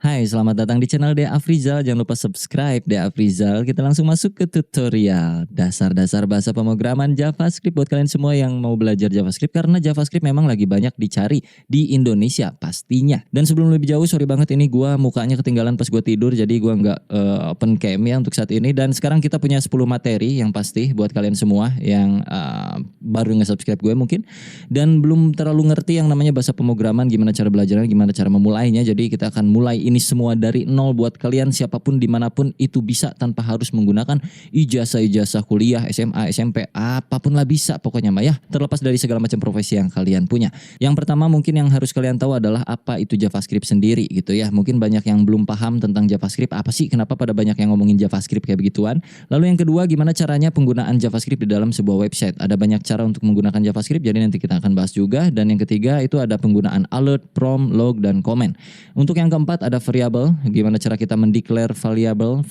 Hai, selamat datang di channel Dea Afrizal. Jangan lupa subscribe Dea Afrizal. Kita langsung masuk ke tutorial dasar-dasar bahasa pemrograman JavaScript buat kalian semua yang mau belajar JavaScript, karena JavaScript memang lagi banyak dicari di Indonesia pastinya. Dan sebelum lebih jauh, sorry banget ini gua mukanya ketinggalan pas gua tidur, jadi gua nggak open cam ya untuk saat ini. Dan sekarang kita punya 10 materi yang pasti buat kalian semua yang baru nge-subscribe gue mungkin dan belum terlalu ngerti yang namanya bahasa pemrograman, gimana cara belajarnya, gimana cara memulainya. Jadi kita akan mulai ini semua dari nol buat kalian siapapun dimanapun itu bisa, tanpa harus menggunakan ijazah kuliah, SMA, SMP, apapun lah bisa pokoknya mah ya, terlepas dari segala macam profesi yang kalian punya. Yang pertama mungkin yang harus kalian tahu adalah apa itu JavaScript sendiri gitu ya. Mungkin banyak yang belum paham tentang JavaScript, apa sih, kenapa pada banyak yang ngomongin JavaScript kayak begituan. Lalu yang kedua, gimana caranya penggunaan JavaScript di dalam sebuah website. Ada banyak cara untuk menggunakan JavaScript, jadi nanti kita akan bahas juga. Dan yang ketiga itu ada penggunaan alert, prompt, log, dan comment. Untuk yang keempat ada variable, gimana cara kita mendeclare variable,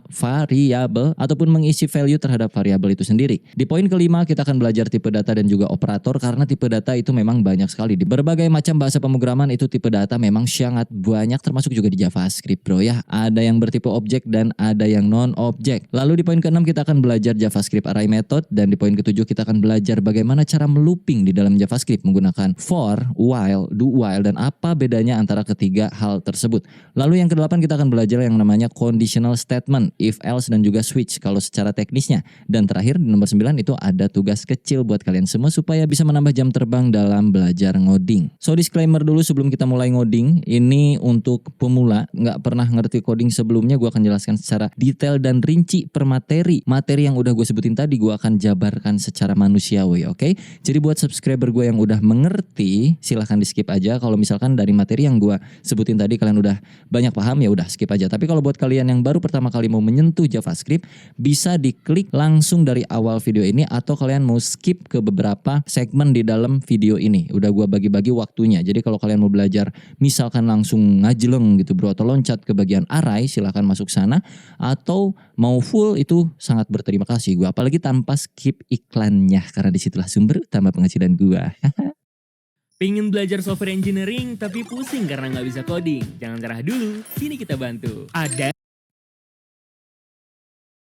variable ataupun mengisi value terhadap variabel itu sendiri. Di poin kelima kita akan belajar tipe data dan juga operator, karena tipe data itu memang banyak sekali. Di berbagai macam bahasa pemrograman itu tipe data memang sangat banyak, termasuk juga di JavaScript bro ya. Ada yang bertipe objek dan ada yang non-objek. Lalu di poin keenam kita akan belajar JavaScript array method, dan di poin ketujuh kita akan belajar bagaimana cara melooping di dalam JavaScript menggunakan for, while, do while, dan apa bedanya antara ketiga hal tersebut. Lalu yang kedelapan kita akan belajar yang namanya conditional statement, if else, dan juga switch kalau secara teknisnya. Dan terakhir di nomor 9 itu ada tugas kecil buat kalian semua supaya bisa menambah jam terbang dalam belajar ngoding. So disclaimer dulu sebelum kita mulai ngoding, ini untuk pemula, nggak pernah ngerti coding sebelumnya. Gue akan jelaskan secara detail dan rinci per materi. Materi yang udah gue sebutin tadi gue akan jabarkan secara manusiawi, oke? Jadi buat subscriber gue yang udah mengerti, silahkan di skip aja. Kalau misalkan dari materi yang gue sebutin tadi kalian udah banyak paham, ya udah skip aja. Tapi kalau buat kalian yang baru pertama kali mau menyentuh JavaScript, bisa diklik langsung dari awal video ini, atau kalian mau skip ke beberapa segmen di dalam video ini. Udah gue bagi-bagi waktunya. Jadi kalau kalian mau belajar misalkan langsung ngajeleng gitu bro, atau loncat ke bagian array, silahkan masuk sana. Atau mau full, itu sangat berterima kasih gue, apalagi tanpa skip iklannya, karena disitulah sumber utama penghasilan gue. Pengen belajar software engineering tapi pusing karena nggak bisa coding? Jangan nyerah dulu, sini kita bantu. Ada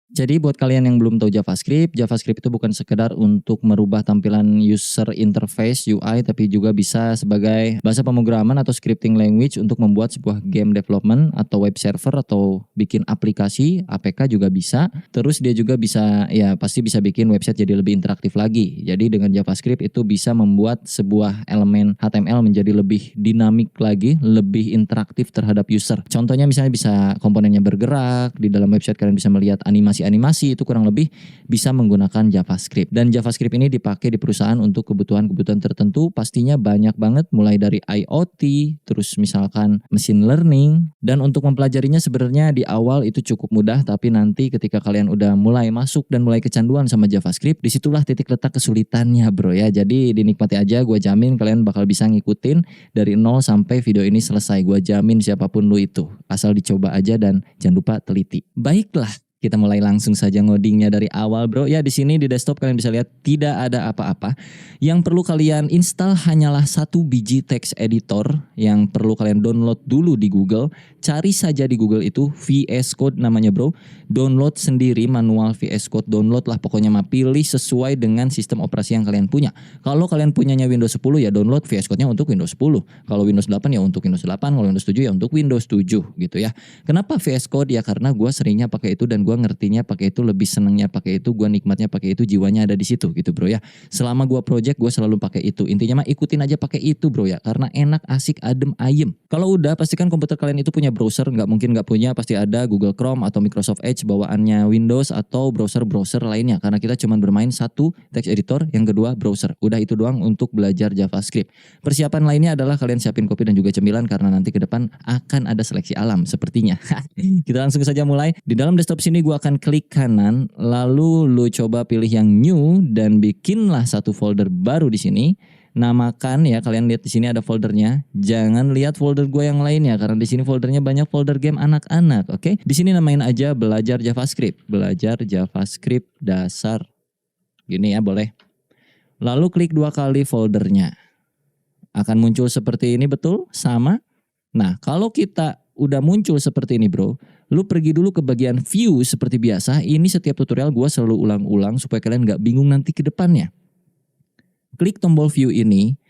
Jadi buat kalian yang belum tahu JavaScript, JavaScript itu bukan sekedar untuk merubah tampilan user interface UI, tapi juga bisa sebagai bahasa pemrograman atau scripting language untuk membuat sebuah game development atau web server, atau bikin aplikasi, APK juga bisa. Terus dia juga bisa, ya pasti bisa bikin website jadi lebih interaktif lagi. Jadi dengan JavaScript itu bisa membuat sebuah elemen HTML menjadi lebih dinamik lagi, lebih interaktif terhadap user. Contohnya misalnya bisa komponennya bergerak, di dalam website kalian bisa melihat animasi, itu kurang lebih bisa menggunakan JavaScript. Dan JavaScript ini dipakai di perusahaan untuk kebutuhan-kebutuhan tertentu, pastinya banyak banget, mulai dari IoT, terus misalkan machine learning. Dan untuk mempelajarinya sebenarnya di awal itu cukup mudah, tapi nanti ketika kalian udah mulai masuk dan mulai kecanduan sama JavaScript, disitulah titik letak kesulitannya bro ya. Jadi dinikmati aja, gue jamin kalian bakal bisa ngikutin dari nol sampai video ini selesai. Gue jamin siapapun lu itu, asal dicoba aja dan jangan lupa teliti. Baiklah, kita mulai langsung saja ngodingnya dari awal bro. Ya di sini di desktop kalian bisa lihat tidak ada apa-apa. Yang perlu kalian install hanyalah satu biji text editor yang perlu kalian download dulu di Google. Cari saja di Google itu VS Code namanya bro. Download sendiri manual VS Code, download lah pokoknya mah, pilih sesuai dengan sistem operasi yang kalian punya. Kalau kalian punyanya Windows 10 ya download VS Code-nya untuk Windows 10. Kalau Windows 8 ya untuk Windows 8, kalau Windows 7 ya untuk Windows 7 gitu ya. Kenapa VS Code? Ya karena gue seringnya pakai itu dan gue ngertinya pakai itu, lebih senengnya pakai itu, gue nikmatnya pakai itu, jiwanya ada di situ gitu bro ya. Selama gue project gue selalu pakai itu. Intinya mah ikutin aja pakai itu bro ya, karena enak, asik, adem, ayem. Kalau udah pastikan komputer kalian itu punya browser, nggak mungkin nggak punya, pasti ada Google Chrome atau Microsoft Edge bawaannya Windows atau browser-browser lainnya, karena kita cuma bermain satu text editor, yang kedua browser. Udah itu doang untuk belajar JavaScript. Persiapan lainnya adalah kalian siapin kopi dan juga cemilan, karena nanti ke depan akan ada seleksi alam sepertinya. Kita langsung saja mulai. Di dalam desktop sini gue akan klik kanan, lalu lu coba pilih yang new dan bikinlah satu folder baru di sini. Namakan ya, kalian lihat di sini ada foldernya. Jangan lihat folder gue yang lainnya, karena di sini foldernya banyak folder game anak-anak, oke? Di sini namain aja belajar JavaScript, belajar JavaScript dasar. Gini ya, boleh. Lalu klik 2 kali foldernya. Akan muncul seperti ini, betul? Sama. Nah, kalau kita udah muncul seperti ini bro, lu pergi dulu ke bagian view seperti biasa. Ini setiap tutorial gue selalu ulang-ulang supaya kalian gak bingung nanti ke depannya. Klik tombol view ini,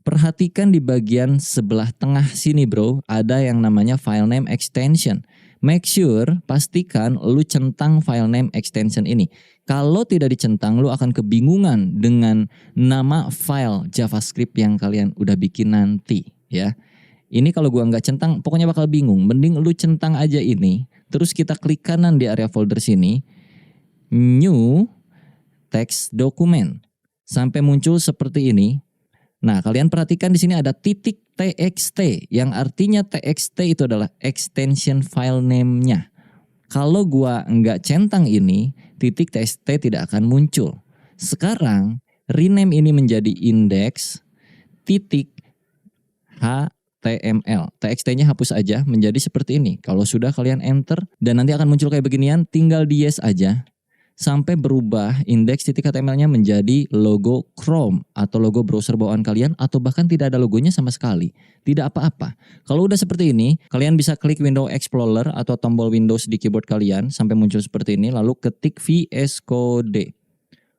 perhatikan di bagian sebelah tengah sini bro, ada yang namanya file name extension. Make sure, pastikan lu centang file name extension ini. Kalau tidak dicentang, lu akan kebingungan dengan nama file JavaScript yang kalian udah bikin nanti ya. Ini kalau gua nggak centang, pokoknya bakal bingung. Mending lu centang aja ini, terus kita klik kanan di area folder sini, new text document, sampai muncul seperti ini. Nah, kalian perhatikan di sini ada titik txt, yang artinya txt itu adalah extension file name-nya. Kalau gua nggak centang ini, titik txt tidak akan muncul. Sekarang, rename ini menjadi index titik HTML. TXT-nya hapus aja menjadi seperti ini. Kalau sudah kalian enter dan nanti akan muncul kayak beginian, tinggal di yes aja. Sampai berubah index.html-nya menjadi logo Chrome atau logo browser bawaan kalian, atau bahkan tidak ada logonya sama sekali. Tidak apa-apa. Kalau udah seperti ini, kalian bisa klik Windows Explorer atau tombol Windows di keyboard kalian sampai muncul seperti ini, lalu ketik VS Code.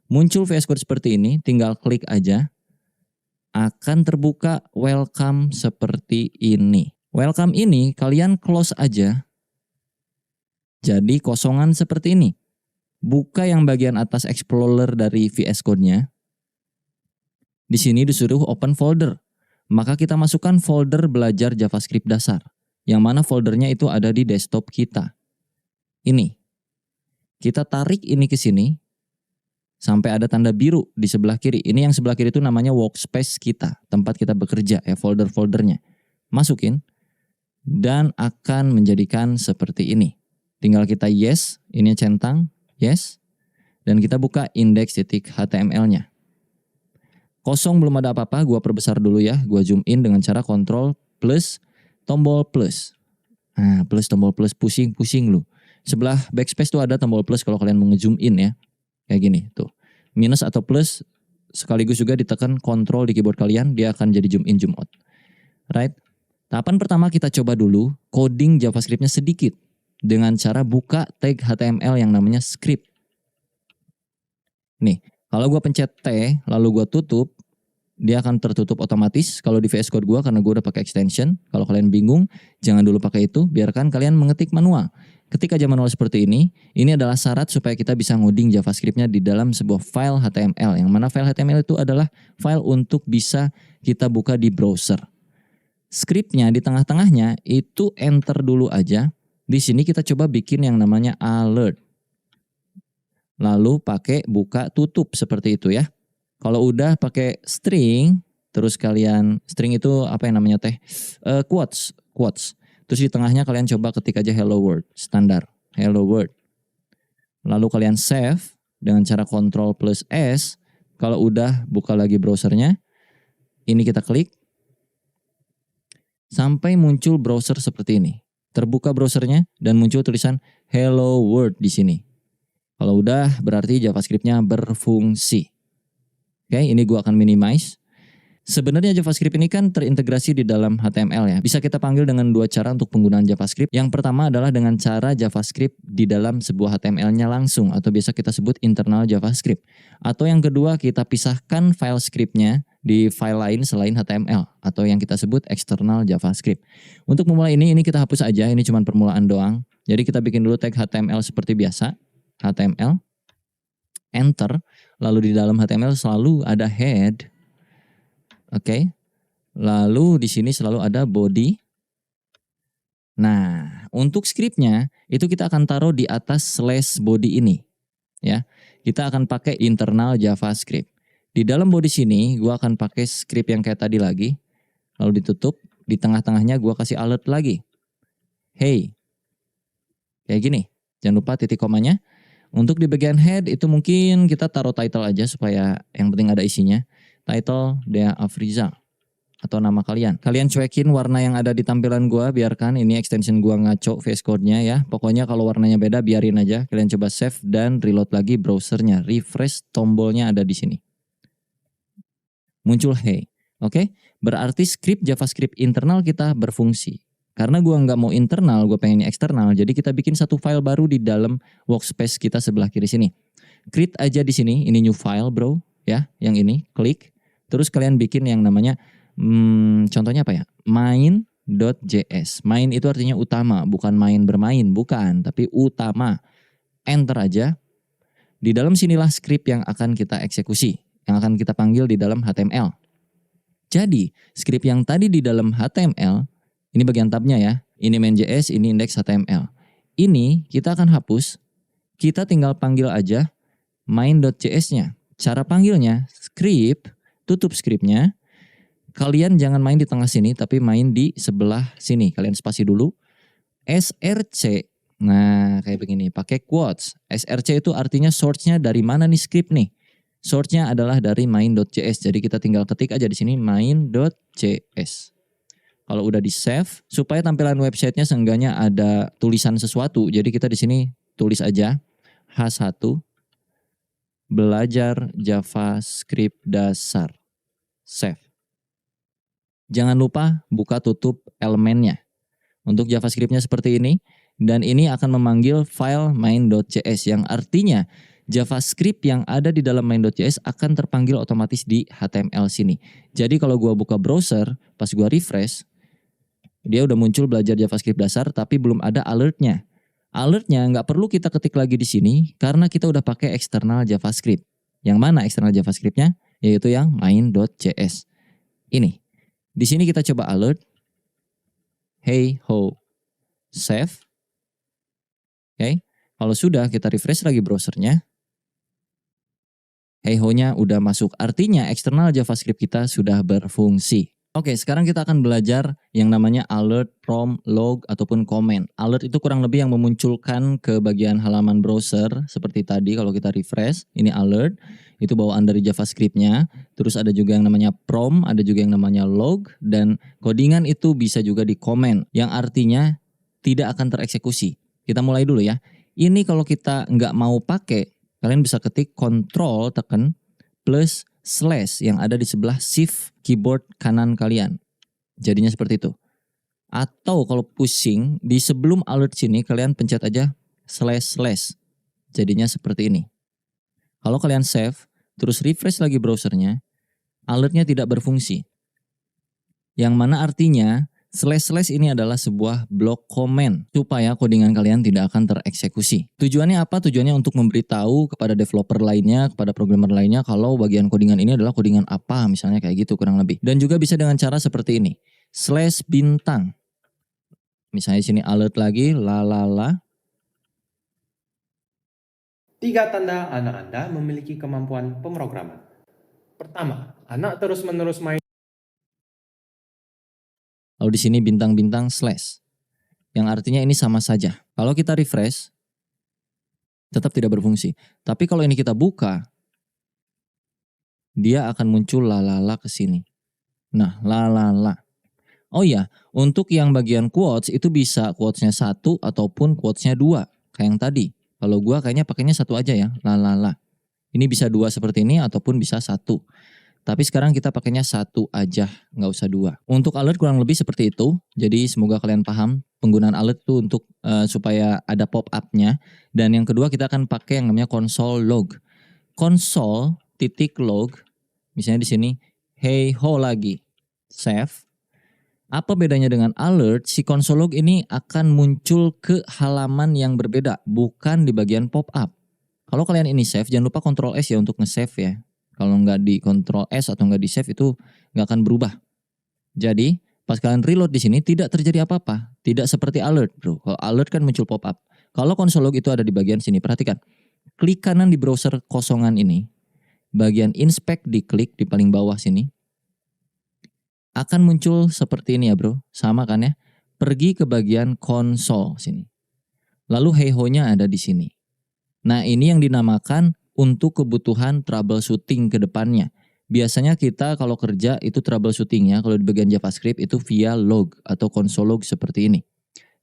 Muncul VS Code seperti ini, tinggal klik aja. Akan terbuka welcome seperti ini. Welcome ini kalian close aja. Jadi kosongan seperti ini. Buka yang bagian atas Explorer dari VS Code-nya. Di sini disuruh open folder. Maka kita masukkan folder belajar JavaScript dasar. Yang mana foldernya itu ada di desktop kita. Ini. Kita tarik ini ke sini. Sampai ada tanda biru di sebelah kiri. Ini yang sebelah kiri itu namanya workspace kita. Tempat kita bekerja ya, folder-foldernya. Masukin. Dan akan menjadikan seperti ini. Tinggal kita yes, ini centang. Yes, dan kita buka index.html-nya. Kosong, belum ada apa-apa, gua perbesar dulu ya. Gua zoom in dengan cara Ctrl plus tombol plus. Nah, plus tombol plus, pusing-pusing lu. Sebelah backspace tuh ada tombol plus kalau kalian mau nge-zoom in ya. Kayak gini tuh. Minus atau plus sekaligus juga ditekan Ctrl di keyboard kalian, dia akan jadi zoom in, zoom out. Right? Tahapan pertama kita coba dulu coding JavaScript-nya sedikit. Dengan cara buka tag HTML yang namanya script. Nih, kalau gue pencet T, lalu gue tutup, dia akan tertutup otomatis kalau di VS Code gue, karena gue udah pakai extension. Kalau kalian bingung, jangan dulu pakai itu, biarkan kalian mengetik manual. Ketik aja manual seperti ini adalah syarat supaya kita bisa ngoding JavaScript-nya di dalam sebuah file HTML. Yang mana file HTML itu adalah file untuk bisa kita buka di browser. Script-nya di tengah-tengahnya itu enter dulu aja. Di sini kita coba bikin yang namanya alert. Lalu pakai buka tutup seperti itu ya. Kalau udah pakai string, terus kalian string itu apa yang namanya teh? Quotes. Terus di tengahnya kalian coba ketik aja hello world, standar. Hello world. Lalu kalian save dengan cara Ctrl plus S. Kalau udah buka lagi browsernya. Ini kita klik. Sampai muncul browser seperti ini. Terbuka browsernya dan muncul tulisan hello world di sini. Kalau udah berarti JavaScript-nya berfungsi. Oke, ini gua akan minimize. Sebenarnya JavaScript ini kan terintegrasi di dalam HTML ya. Bisa kita panggil dengan dua cara untuk penggunaan JavaScript. Yang pertama adalah dengan cara JavaScript di dalam sebuah HTML-nya langsung, atau biasa kita sebut internal JavaScript. Atau yang kedua, kita pisahkan file script-nya di file lain selain HTML, atau yang kita sebut external JavaScript. Untuk memulai ini kita hapus aja, ini cuma permulaan doang. Jadi kita bikin dulu tag HTML seperti biasa. HTML, enter, lalu di dalam HTML selalu ada head. Oke. Lalu di sini selalu ada body. Nah, untuk scriptnya itu kita akan taruh di atas slash body ini. Ya, kita akan pakai internal JavaScript. Di dalam body sini, gue akan pakai script yang kayak tadi lagi. Lalu ditutup. Di tengah-tengahnya gue kasih alert lagi. Hey. Kayak gini. Jangan lupa titik komanya. Untuk di bagian head itu mungkin kita taruh title aja supaya yang penting ada isinya. Title Dea Afrizal. Atau nama kalian. Kalian cuekin warna yang ada di tampilan gue. Biarkan ini extension gue ngaco VS Code-nya ya. Pokoknya kalau warnanya beda biarin aja. Kalian coba save dan reload lagi browsernya. Refresh, tombolnya ada di sini. Muncul hey. Oke, berarti script JavaScript internal kita berfungsi. Karena gua nggak mau internal, gue pengennya eksternal. Jadi kita bikin satu file baru di dalam workspace kita sebelah kiri sini. Create aja di sini, ini new file bro, ya, yang ini, klik. Terus kalian bikin yang namanya, contohnya apa ya? Main.js. Main itu artinya utama, bukan main bermain, bukan, tapi utama. Enter aja. Di dalam sinilah script yang akan kita eksekusi, yang akan kita panggil di dalam HTML. Jadi, script yang tadi di dalam HTML, ini bagian tabnya ya. Ini main.js, ini index HTML. Ini kita akan hapus. Kita tinggal panggil aja main.js-nya. Cara panggilnya, script, tutup scriptnya. Kalian jangan main di tengah sini, tapi main di sebelah sini. Kalian spasi dulu. src. Nah, kayak begini. Pakai quotes. src itu artinya source-nya dari mana nih script nih. Source-nya adalah dari main.js. Jadi kita tinggal ketik aja di sini main.js. Kalau udah di save, supaya tampilan websitenya seenggaknya ada tulisan sesuatu. Jadi kita di sini tulis aja H1 belajar JavaScript dasar. Save. Jangan lupa buka tutup elemennya. Untuk JavaScript-nya seperti ini. Dan ini akan memanggil file main.js yang artinya JavaScript yang ada di dalam main.js akan terpanggil otomatis di HTML sini. Jadi kalau gua buka browser, pas gua refresh, dia udah muncul belajar JavaScript dasar tapi belum ada alertnya. Alertnya nggak perlu kita ketik lagi di sini karena kita udah pakai eksternal JavaScript. Yang mana eksternal JavaScript-nya? Yaitu yang main.js. Ini. Di sini kita coba alert. Hey ho. Save. Oke. Kalau sudah kita refresh lagi browsernya. Hey ho-nya udah masuk. Artinya eksternal JavaScript kita sudah berfungsi. Oke, sekarang kita akan belajar yang namanya alert, prompt, log, ataupun comment. Alert itu kurang lebih yang memunculkan ke bagian halaman browser seperti tadi kalau kita refresh. Ini alert, itu bawaan dari JavaScript-nya. Terus ada juga yang namanya prompt, ada juga yang namanya log. Dan codingan itu bisa juga di comment, yang artinya tidak akan tereksekusi. Kita mulai dulu ya. Ini kalau kita nggak mau pakai, kalian bisa ketik Ctrl tekan plus slash yang ada di sebelah shift keyboard kanan kalian. Jadinya seperti itu. Atau kalau pusing, di sebelum alert sini kalian pencet aja slash slash. Jadinya seperti ini. Kalau kalian save, terus refresh lagi browsernya, alertnya tidak berfungsi. Yang mana artinya slash slash ini adalah sebuah blok komen supaya codingan kalian tidak akan tereksekusi. Tujuannya apa? Tujuannya untuk memberitahu kepada developer lainnya, kepada programmer lainnya kalau bagian codingan ini adalah codingan apa, misalnya kayak gitu kurang lebih. Dan juga bisa dengan cara seperti ini. Slash bintang. Misalnya sini alert lagi, lalala. 3 tanda anak Anda memiliki kemampuan pemrograman. Pertama, anak terus-menerus main Lalu di sini bintang-bintang slash. Yang artinya ini sama saja. Kalau kita refresh, tetap tidak berfungsi. Tapi kalau ini kita buka, dia akan muncul lalala ke sini. Nah, lalala. Oh iya, untuk yang bagian quotes itu bisa quotes-nya 1 ataupun quotes-nya 2. Kayak yang tadi. Kalau gua kayaknya pakainya 1 aja ya, lalala. Ini bisa 2 seperti ini ataupun bisa 1. Tapi sekarang kita pakainya 1 aja, nggak usah 2. Untuk alert kurang lebih seperti itu. Jadi semoga kalian paham penggunaan alert itu untuk supaya ada pop-up-nya. Dan yang kedua kita akan pakai yang namanya console log. Console titik log, misalnya di sini, hey ho lagi, save. Apa bedanya dengan alert? Si console log ini akan muncul ke halaman yang berbeda, bukan di bagian pop-up. Kalau kalian ini save, jangan lupa Ctrl S ya untuk nge-save ya. Kalau nggak di Ctrl S atau nggak di save itu nggak akan berubah. Jadi pas kalian reload di sini tidak terjadi apa-apa. Tidak seperti alert bro. Kalau alert kan muncul pop-up. Kalau console log itu ada di bagian sini. Perhatikan. Klik kanan di browser kosongan ini. Bagian inspect diklik di paling bawah sini. Akan muncul seperti ini ya bro. Sama kan ya. Pergi ke bagian console sini. Lalu hey ho-nya ada di sini. Nah ini yang dinamakan untuk kebutuhan troubleshooting ke depannya. Biasanya kita kalau kerja itu troubleshootingnya kalau di bagian JavaScript itu via log atau console log seperti ini.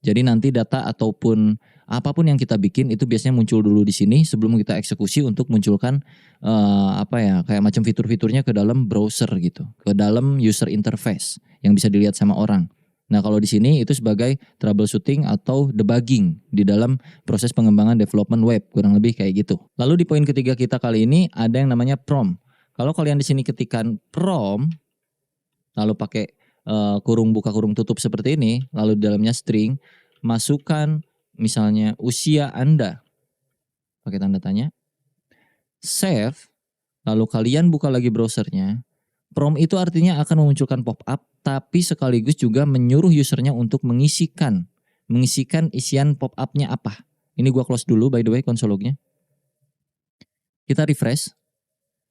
Jadi nanti data ataupun apapun yang kita bikin itu biasanya muncul dulu di sini sebelum kita eksekusi untuk munculkan kayak macam fitur-fiturnya ke dalam browser gitu, ke dalam user interface yang bisa dilihat sama orang. Nah kalau di sini itu sebagai troubleshooting atau debugging di dalam proses pengembangan development web, kurang lebih kayak gitu. Lalu di poin ketiga kita kali ini ada yang namanya prompt. Kalau kalian di sini ketikkan prompt, lalu pakai kurung buka kurung tutup seperti ini, lalu di dalamnya string, masukkan misalnya usia Anda, pakai tanda tanya, save, lalu kalian buka lagi browsernya. Prompt itu artinya akan memunculkan pop-up, tapi sekaligus juga menyuruh usernya untuk mengisikan isian pop-up-nya apa. Ini gua close dulu by the way console log-nya. Kita refresh,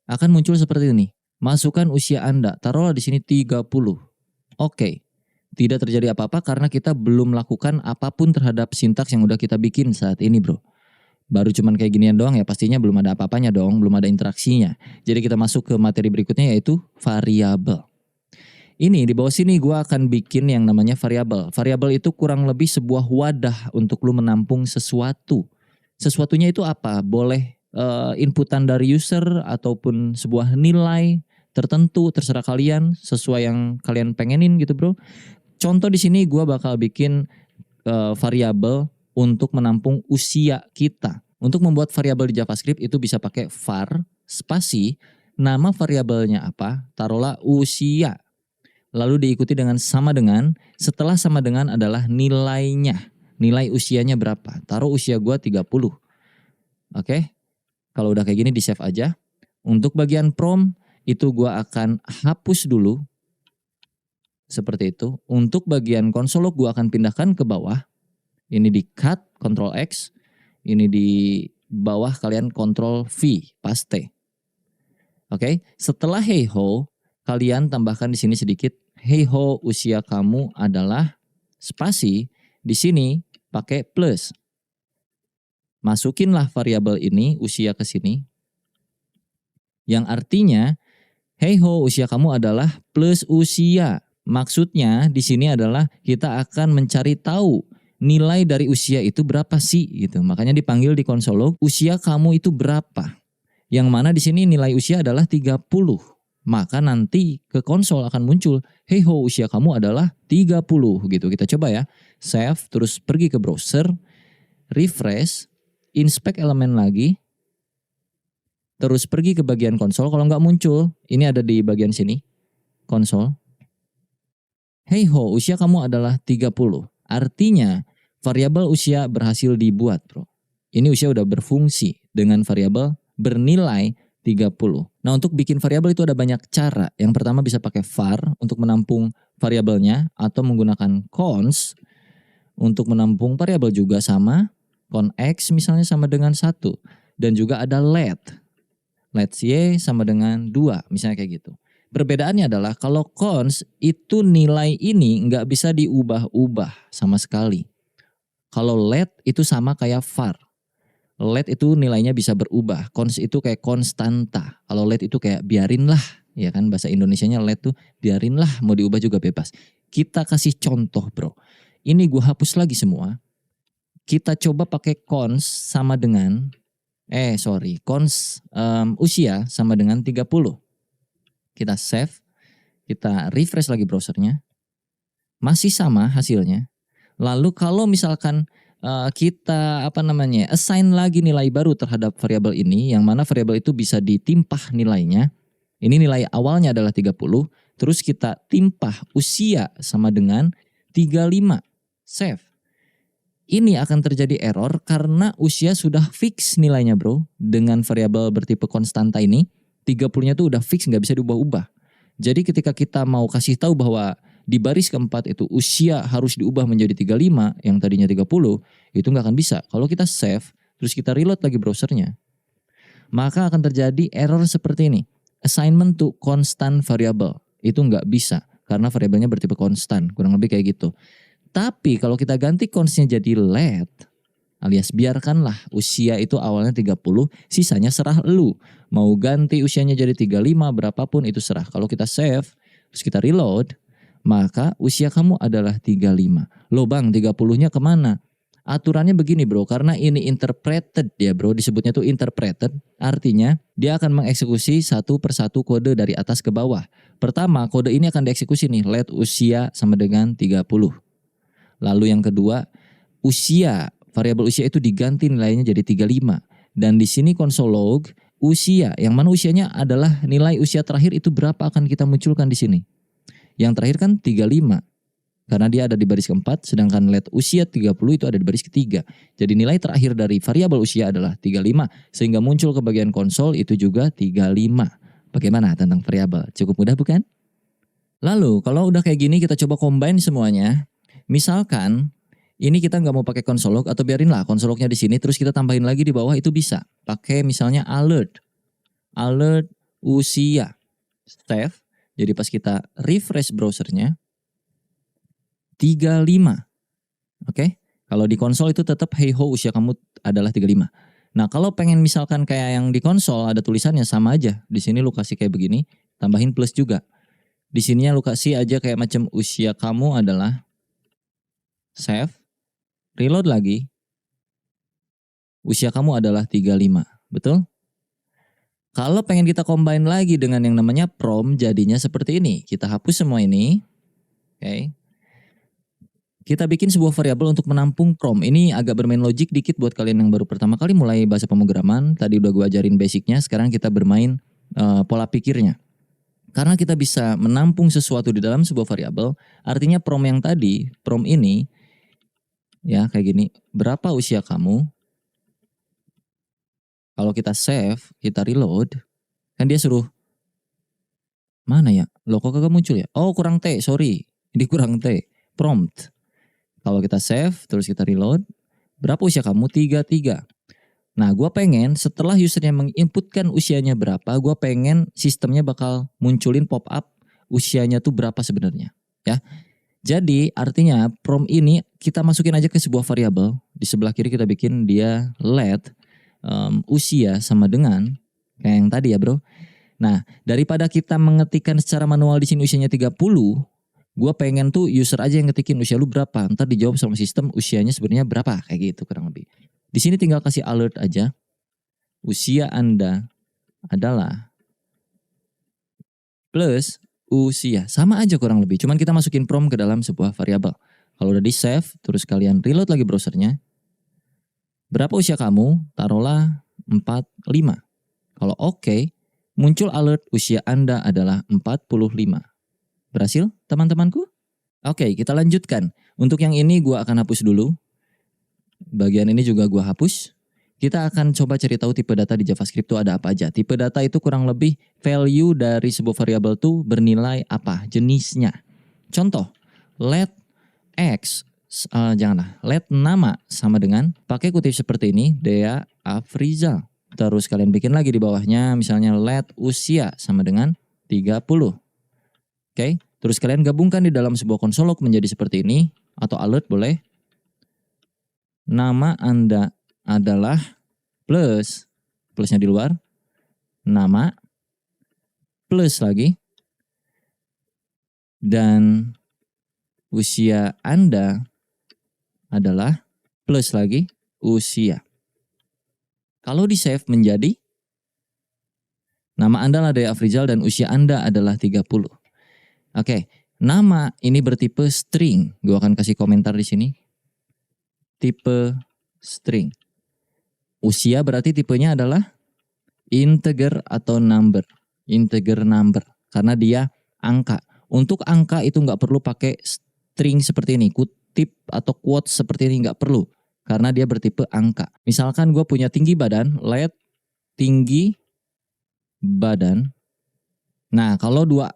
akan muncul seperti ini. Masukkan usia Anda, taruhlah di sini 30. Oke. Tidak terjadi apa-apa karena kita belum melakukan apapun terhadap sintaks yang udah kita bikin saat ini, bro. Baru cuman kayak ginian doang ya, pastinya belum ada apa-apanya dong, belum ada interaksinya. Jadi kita masuk ke materi berikutnya yaitu variabel. Ini di bawah sini gue akan bikin yang namanya variabel. Variabel itu kurang lebih sebuah wadah untuk lu menampung sesuatu. Sesuatunya itu apa? Boleh inputan dari user ataupun sebuah nilai tertentu, terserah kalian sesuai yang kalian pengenin gitu bro. Contoh di sini gue bakal bikin variabel untuk menampung usia kita. Untuk membuat variabel di JavaScript itu bisa pakai var spasi, nama variabelnya apa, taruhlah usia. Lalu diikuti dengan sama dengan, setelah sama dengan adalah nilainya. Nilai usianya berapa? Taruh usia gua 30. Oke. Kalau udah kayak gini di save aja. Untuk bagian prompt itu gua akan hapus dulu. Seperti itu. Untuk bagian console log gua akan pindahkan ke bawah. Ini di cut, Ctrl X. Ini di bawah kalian Ctrl V, paste. Oke, setelah hey ho, kalian tambahkan di sini sedikit. Hey ho, usia kamu adalah spasi. Di sini pakai plus. Masukinlah variabel ini, usia ke sini. Yang artinya, hey ho, usia kamu adalah plus usia. Maksudnya di sini adalah kita akan mencari tahu nilai dari usia itu berapa sih gitu. Makanya dipanggil di console log, usia kamu itu berapa? Yang mana di sini nilai usia adalah 30. Maka nanti ke konsol akan muncul, hey ho usia kamu adalah 30 gitu. Kita coba ya. Save, terus pergi ke browser, refresh, inspect elemen lagi. Terus pergi ke bagian konsol, kalau nggak muncul, ini ada di bagian sini. Konsol. Hey ho, usia kamu adalah 30. Artinya variabel usia berhasil dibuat, bro. Ini usia udah berfungsi dengan variabel bernilai 30. Nah, untuk bikin variabel itu ada banyak cara. Yang pertama bisa pakai var untuk menampung variabelnya atau menggunakan cons untuk menampung variabel juga sama. Conx misalnya sama dengan 1 dan juga ada let. Let's y sama dengan 2, misalnya kayak gitu. Perbedaannya adalah kalau cons itu nilai ini nggak bisa diubah-ubah sama sekali. Kalau let itu sama kayak var. Let itu nilainya bisa berubah. Cons itu kayak konstanta. Kalau let itu kayak biarinlah. Ya kan bahasa Indonesianya let tuh biarinlah. Mau diubah juga bebas. Kita kasih contoh bro. Ini gue hapus lagi semua. Kita coba pakai cons sama dengan. Cons usia sama dengan 30. Kita save. Kita refresh lagi browsernya. Masih sama hasilnya. Lalu kalau misalkan kita assign lagi nilai baru terhadap variabel ini, yang mana variabel itu bisa ditimpah nilainya. Ini nilai awalnya adalah 30, terus kita timpah usia sama dengan 35. Save. Ini akan terjadi error karena usia sudah fix nilainya bro. Dengan variabel bertipe konstanta ini, 30-nya tuh udah fix, nggak bisa diubah-ubah. Jadi ketika kita mau kasih tahu bahwa di baris keempat itu usia harus diubah menjadi 35 yang tadinya 30, itu nggak akan bisa. Kalau kita save, terus kita reload lagi browsernya, maka akan terjadi error seperti ini. Assignment to constant variable. Itu nggak bisa karena variabelnya bertipe konstan, kurang lebih kayak gitu. Tapi kalau kita ganti consnya jadi let, alias biarkanlah usia itu awalnya 30, sisanya serah lu. Mau ganti usianya jadi 35, berapapun itu serah. Kalau kita save, terus kita reload, maka usia kamu adalah 35. Loh bang, 30-nya kemana? Aturannya begini bro, karena ini interpreted ya bro, disebutnya tuh interpreted. Artinya dia akan mengeksekusi satu persatu kode dari atas ke bawah. Pertama, kode ini akan dieksekusi nih, let usia sama dengan 30. Lalu yang kedua, usia, variabel usia itu diganti nilainya jadi 35. Dan di sini console log usia, yang mana usianya adalah nilai usia terakhir itu berapa akan kita munculkan di sini. Yang terakhir kan 35. Karena dia ada di baris keempat, sedangkan let usia 30 itu ada di baris ketiga. Jadi nilai terakhir dari variabel usia adalah 35. Sehingga muncul ke bagian konsol itu juga 35. Bagaimana tentang variabel? Cukup mudah bukan? Lalu kalau udah kayak gini kita coba combine semuanya. Misalkan ini kita nggak mau pakai console log atau biarinlah console lognya di sini terus kita tambahin lagi di bawah itu bisa. Pakai misalnya alert usia. Save. Jadi pas kita refresh browsernya 35. Oke? Kalau di konsol itu tetap hey ho usia kamu adalah 35. Nah, kalau pengen misalkan kayak yang di konsol ada tulisannya sama aja. Di sini lu kasih kayak begini, tambahin plus juga. Di sininya lu kasih aja kayak macam usia kamu adalah save, reload lagi. Usia kamu adalah 35, betul? Kalau pengen kita combine lagi dengan yang namanya prom, jadinya seperti ini. Kita hapus semua ini. Oke. Kita bikin sebuah variabel untuk menampung prom. Ini agak bermain logik dikit buat kalian yang baru pertama kali mulai bahasa pemrograman. Tadi udah gue ajarin basicnya, sekarang kita bermain pola pikirnya. Karena kita bisa menampung sesuatu di dalam sebuah variabel, artinya prom yang tadi, prom ini, ya kayak gini, berapa usia kamu? Kalau kita save, kita reload, kan dia suruh, mana ya? Loh kok kagak muncul ya? Oh kurang T, sorry. Ini kurang T, prompt. Kalau kita save, terus kita reload, berapa usia kamu? 33. Nah, gue pengen setelah usernya menginputkan usianya berapa, gue pengen sistemnya bakal munculin pop-up usianya tuh berapa sebenarnya. Ya, jadi artinya prom ini kita masukin aja ke sebuah variabel. Di sebelah kiri kita bikin dia let usia sama dengan kayak yang tadi ya bro. Nah, daripada kita mengetikkan secara manual di sini usianya 30, gue pengen tuh user aja yang ngetikin usia lu berapa. Ntar dijawab sama sistem usianya sebenarnya berapa. Kayak gitu kurang lebih. Di sini tinggal kasih alert aja. Usia Anda adalah plus usia. Sama aja kurang lebih. Cuman kita masukin prom ke dalam sebuah variabel. Kalau udah di save, terus kalian reload lagi browsernya. Berapa usia kamu? Taruhlah 45. Kalau oke, muncul alert usia Anda adalah 45. Berhasil teman-temanku? Oke, kita lanjutkan. Untuk yang ini gue akan hapus dulu. Bagian ini juga gue hapus. Kita akan coba cari tahu tipe data di JavaScript itu ada apa aja. Tipe data itu kurang lebih value dari sebuah variabel tuh bernilai apa, jenisnya. Contoh, let x, let nama sama dengan, pakai kutip seperti ini, Dea Afrizal. Terus kalian bikin lagi di bawahnya, misalnya let usia sama dengan 30. Oke, terus kalian gabungkan di dalam sebuah console log menjadi seperti ini, atau alert boleh. Nama Anda adalah plusnya di luar, nama, plus lagi, dan usia Anda adalah plus lagi usia. Kalau di save menjadi, nama Anda adalah Dea Afrizal dan usia Anda adalah 30. Oke, nama ini bertipe string. Gue akan kasih komentar di sini. Tipe string. Usia berarti tipenya adalah integer atau number. Integer number. Karena dia angka. Untuk angka itu nggak perlu pakai string seperti ini. Kutip atau quotes seperti ini nggak perlu. Karena dia bertipe angka. Misalkan gue punya tinggi badan. Let tinggi badan. Nah, kalau dua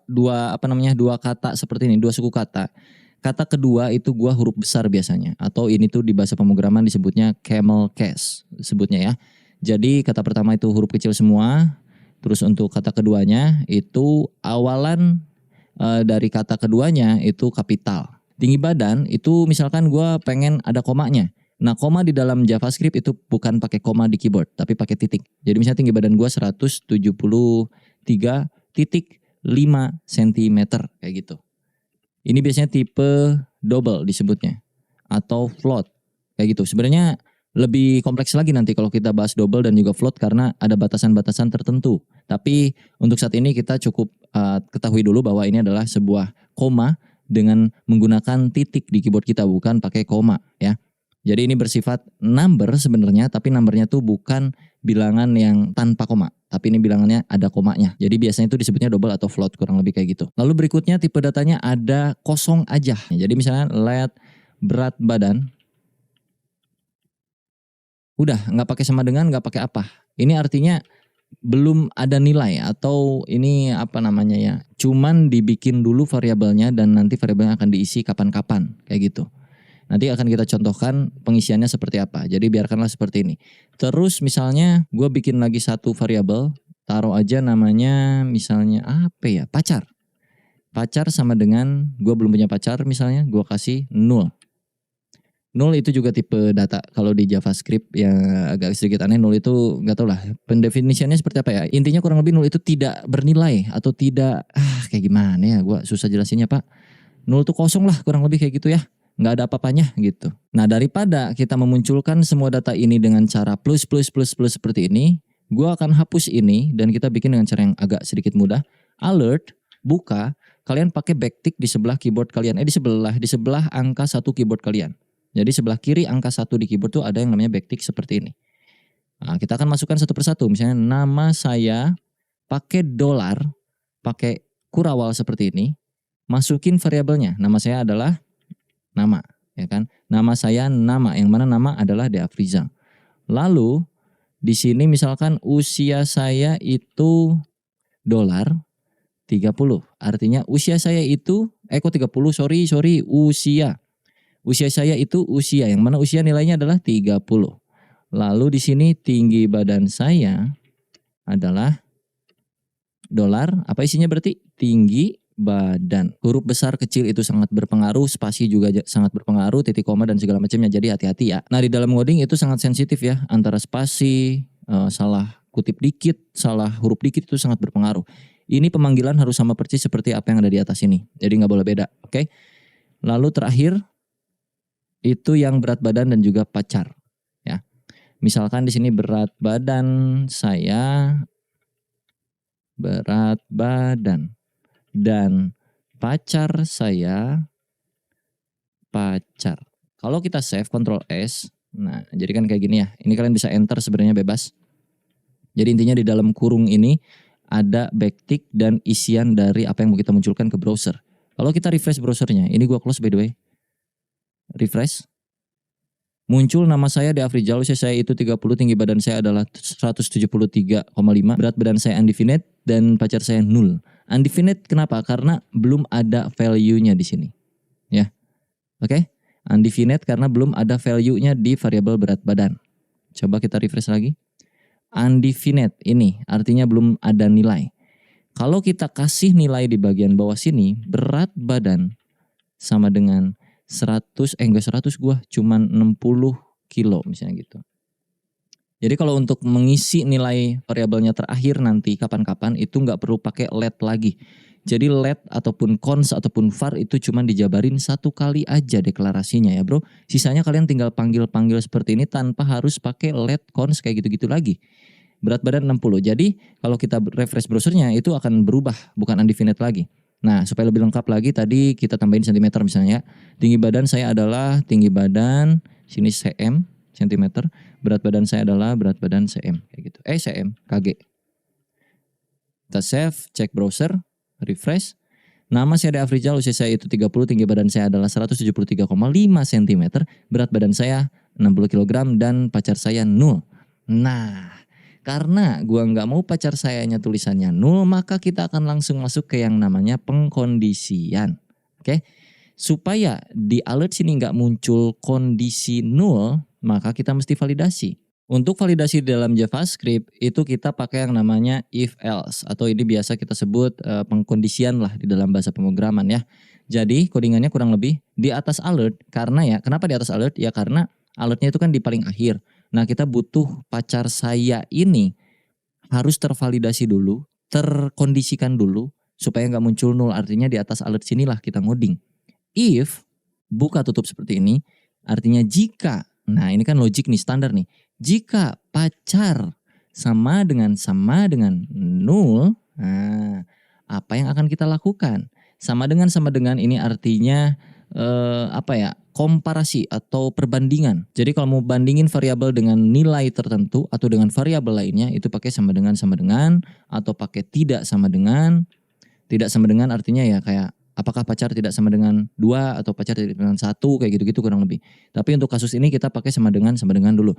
kata seperti ini, dua suku kata. Kata kedua itu gua huruf besar biasanya, atau ini tuh di bahasa pemrograman disebutnya camel case sebutnya ya. Jadi kata pertama itu huruf kecil semua, terus untuk kata keduanya itu awalan dari kata keduanya itu kapital. Tinggi badan itu misalkan gua pengen ada komanya. Nah, koma di dalam JavaScript itu bukan pakai koma di keyboard, tapi pakai titik. Jadi misalnya tinggi badan gua 173.5 cm kayak gitu. Ini biasanya tipe double disebutnya atau float kayak gitu. Sebenarnya lebih kompleks lagi nanti kalau kita bahas double dan juga float karena ada batasan-batasan tertentu. Tapi untuk saat ini kita cukup ketahui dulu bahwa ini adalah sebuah koma dengan menggunakan titik di keyboard kita, bukan pakai koma ya. Jadi ini bersifat number sebenarnya, tapi numbernya tuh bukan bilangan yang tanpa koma, tapi ini bilangannya ada komanya. Jadi biasanya itu disebutnya double atau float, kurang lebih kayak gitu. Lalu berikutnya tipe datanya ada kosong aja. Jadi misalnya let berat badan, udah nggak pakai sama dengan, nggak pakai apa. Ini artinya belum ada nilai atau ini apa namanya ya, cuman dibikin dulu variabelnya dan nanti variabelnya akan diisi kapan-kapan kayak gitu. Nanti akan kita contohkan pengisiannya seperti apa. Jadi biarkanlah seperti ini. Terus misalnya gue bikin lagi satu variabel, taruh aja namanya misalnya apa ya, pacar. Pacar sama dengan gue belum punya pacar misalnya, gue kasih 0. 0 itu juga tipe data. Kalau di JavaScript yang agak sedikit aneh, 0 itu nggak tahu lah pendefinisiannya seperti apa ya. Intinya kurang lebih 0 itu tidak bernilai atau tidak kayak gimana ya, gue susah jelasinnya Pak. 0 itu kosong lah kurang lebih kayak gitu ya. Nggak ada apa-apanya gitu. Nah daripada kita memunculkan semua data ini dengan cara plus seperti ini, gue akan hapus ini dan kita bikin dengan cara yang agak sedikit mudah. Alert, buka, kalian pakai backtick di sebelah keyboard kalian. Di sebelah angka 1 keyboard kalian. Jadi sebelah kiri angka 1 di keyboard tuh ada yang namanya backtick seperti ini. Nah, kita akan masukkan satu persatu. Misalnya nama saya pakai $, pakai kurawal seperti ini. Masukin variabelnya. Nama saya adalah nama, ya kan? Nama saya nama, yang mana nama adalah De Afrizal. Lalu di sini misalkan usia saya itu $30. Artinya usia saya itu kok 30, sorry, usia. Usia saya itu usia, yang mana usia nilainya adalah 30. Lalu di sini tinggi badan saya adalah $, apa isinya berarti? Tinggi badan. Huruf besar kecil itu sangat berpengaruh, spasi juga sangat berpengaruh, titik koma dan segala macamnya, jadi hati-hati ya. Nah di dalam ngoding itu sangat sensitif ya, antara spasi, salah kutip dikit, salah huruf dikit itu sangat berpengaruh. Ini pemanggilan harus sama persis seperti apa yang ada di atas ini, jadi nggak boleh beda, oke? Lalu terakhir itu yang berat badan dan juga pacar ya. Misalkan di sini berat badan saya, berat badan, dan pacar saya pacar. Kalau kita save Ctrl S, nah jadi kan kayak gini ya. Ini kalian bisa enter sebenarnya bebas. Jadi intinya di dalam kurung ini ada backtick dan isian dari apa yang mau kita munculkan ke browser. Kalau kita refresh browsernya, ini gua close by the way. Refresh. Muncul nama saya De Afrizal, usia saya itu 30, tinggi badan saya adalah 173,5, berat badan saya undefinite dan pacar saya 0. Undefinite kenapa? Karena belum ada value-nya di sini. Ya. Oke? Undefinite karena belum ada value-nya di variabel berat badan. Coba kita refresh lagi. Undefinite ini artinya belum ada nilai. Kalau kita kasih nilai di bagian bawah sini, berat badan sama dengan 100, enggak 100 gua, cuman 60 kilo misalnya gitu. Jadi kalau untuk mengisi nilai variabelnya terakhir nanti kapan-kapan itu nggak perlu pakai let lagi. Jadi let ataupun cons ataupun var itu cuma dijabarin satu kali aja deklarasinya ya bro. Sisanya kalian tinggal panggil-panggil seperti ini tanpa harus pakai let cons kayak gitu-gitu lagi. Berat badan 60. Jadi kalau kita refresh browsernya itu akan berubah, bukan undefinite lagi. Nah supaya lebih lengkap lagi tadi kita tambahin cm misalnya. Tinggi badan saya adalah tinggi badan, sini cm, cm. Berat badan saya adalah berat badan cm kayak gitu. Cm, kg. Kita save, cek browser, refresh. Nama saya De Afrizal, usia saya itu 30, tinggi badan saya adalah 173,5 cm, berat badan saya 60 kg dan pacar saya 0. Nah, karena gua nggak mau pacar sayanya tulisannya 0, maka kita akan langsung masuk ke yang namanya pengkondisian. Oke? Supaya di alert sini nggak muncul kondisi 0, maka kita mesti validasi. Untuk validasi dalam JavaScript itu kita pakai yang namanya if else atau ini biasa kita sebut pengkondisian lah di dalam bahasa pemrograman ya. Jadi codingannya kurang lebih di atas alert karena ya, kenapa di atas alert? Ya karena alertnya itu kan di paling akhir. Nah kita butuh pacar saya ini harus tervalidasi dulu, terkondisikan dulu supaya nggak muncul 0. Artinya di atas alert sinilah kita ngoding. If buka tutup seperti ini artinya jika, nah ini kan logik nih standar nih. Jika pacar sama dengan 0, nah apa yang akan kita lakukan? Sama dengan ini artinya komparasi atau perbandingan. Jadi kalau mau bandingin variabel dengan nilai tertentu atau dengan variabel lainnya itu pakai sama dengan atau pakai tidak sama dengan. Tidak sama dengan artinya ya kayak apakah pacar tidak sama dengan 2 atau pacar tidak dengan 1 kayak gitu-gitu kurang lebih. Tapi untuk kasus ini kita pakai sama dengan dulu.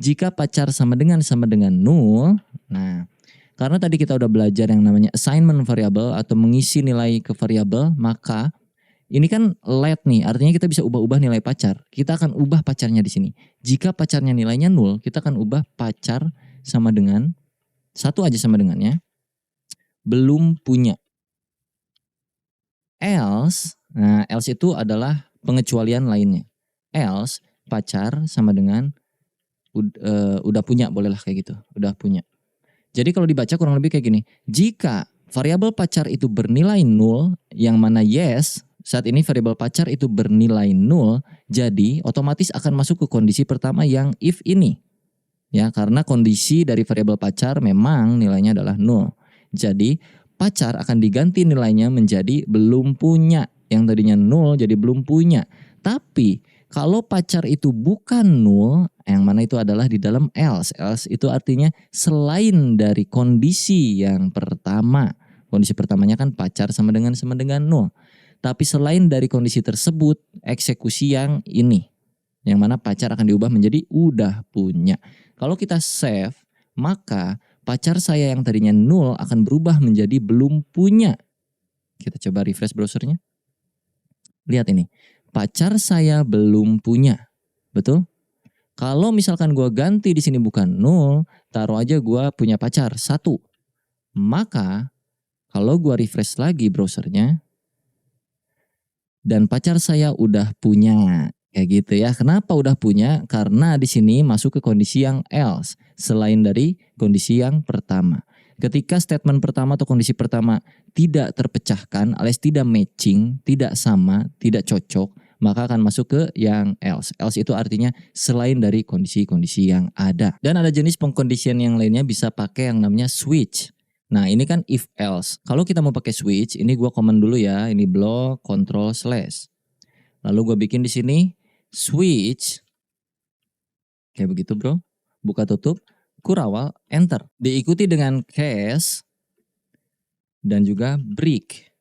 Jika pacar sama dengan 0, nah karena tadi kita udah belajar yang namanya assignment variable atau mengisi nilai ke variabel, maka ini kan let nih, artinya kita bisa ubah-ubah nilai pacar. Kita akan ubah pacarnya di sini. Jika pacarnya nilainya 0, kita akan ubah pacar sama dengan 1 aja sama dengannya. Belum punya. Else itu adalah pengecualian lainnya. Else pacar sama dengan udah punya, bolehlah kayak gitu, udah punya. Jadi kalau dibaca kurang lebih kayak gini. Jika variabel pacar itu bernilai 0, yang mana yes, saat ini variabel pacar itu bernilai 0, jadi otomatis akan masuk ke kondisi pertama yang if ini. Ya, karena kondisi dari variabel pacar memang nilainya adalah 0. Jadi pacar akan diganti nilainya menjadi belum punya. Yang tadinya 0 jadi belum punya. Tapi kalau pacar itu bukan 0, yang mana itu adalah di dalam else. Else itu artinya selain dari kondisi yang pertama. Kondisi pertamanya kan pacar sama dengan 0. Tapi selain dari kondisi tersebut, eksekusi yang ini. Yang mana pacar akan diubah menjadi udah punya. Kalau kita save, maka pacar saya yang tadinya 0 akan berubah menjadi belum punya. Kita coba refresh browsernya. Lihat ini. Pacar saya belum punya. Betul? Kalau misalkan gue ganti di sini bukan 0, taruh aja gue punya pacar 1. Maka kalau gue refresh lagi browsernya. Dan pacar saya udah punya. Kayak gitu ya. Kenapa udah punya? Karena di sini masuk ke kondisi yang else. Selain dari kondisi yang pertama. Ketika statement pertama atau kondisi pertama tidak terpecahkan alias tidak matching, tidak sama, tidak cocok, maka akan masuk ke yang else. Else itu artinya selain dari kondisi-kondisi yang ada. Dan ada jenis pengkondisian yang lainnya bisa pakai yang namanya switch. Nah ini kan if else. Kalau kita mau pakai switch, ini gua komen dulu ya. Ini block, control, slash. Lalu gue bikin di sini switch. Kayak begitu bro. Buka tutup. Kurawal, enter. Diikuti dengan case. Dan juga break.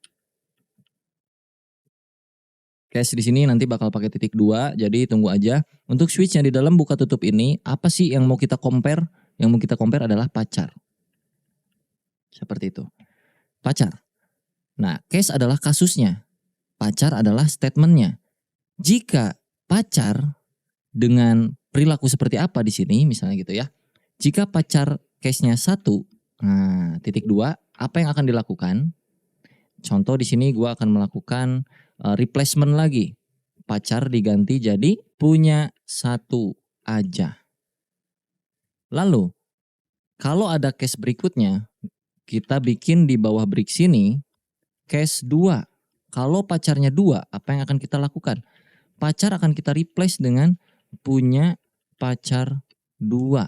Case di sini nanti bakal pakai titik 2. Jadi tunggu aja. Untuk switch yang di dalam buka tutup ini. Apa sih yang mau kita compare? Yang mau kita compare adalah pacar. Seperti itu. Pacar. Nah case adalah kasusnya. Pacar adalah statementnya. Jika pacar dengan perilaku seperti apa di sini misalnya gitu ya. Jika pacar case-nya 1, nah titik 2, apa yang akan dilakukan? Contoh di sini gue akan melakukan replacement lagi. Pacar diganti jadi punya 1 aja. Lalu kalau ada case berikutnya, kita bikin di bawah break sini case 2. Kalau pacarnya 2, apa yang akan kita lakukan? Pacar akan kita replace dengan punya pacar 2.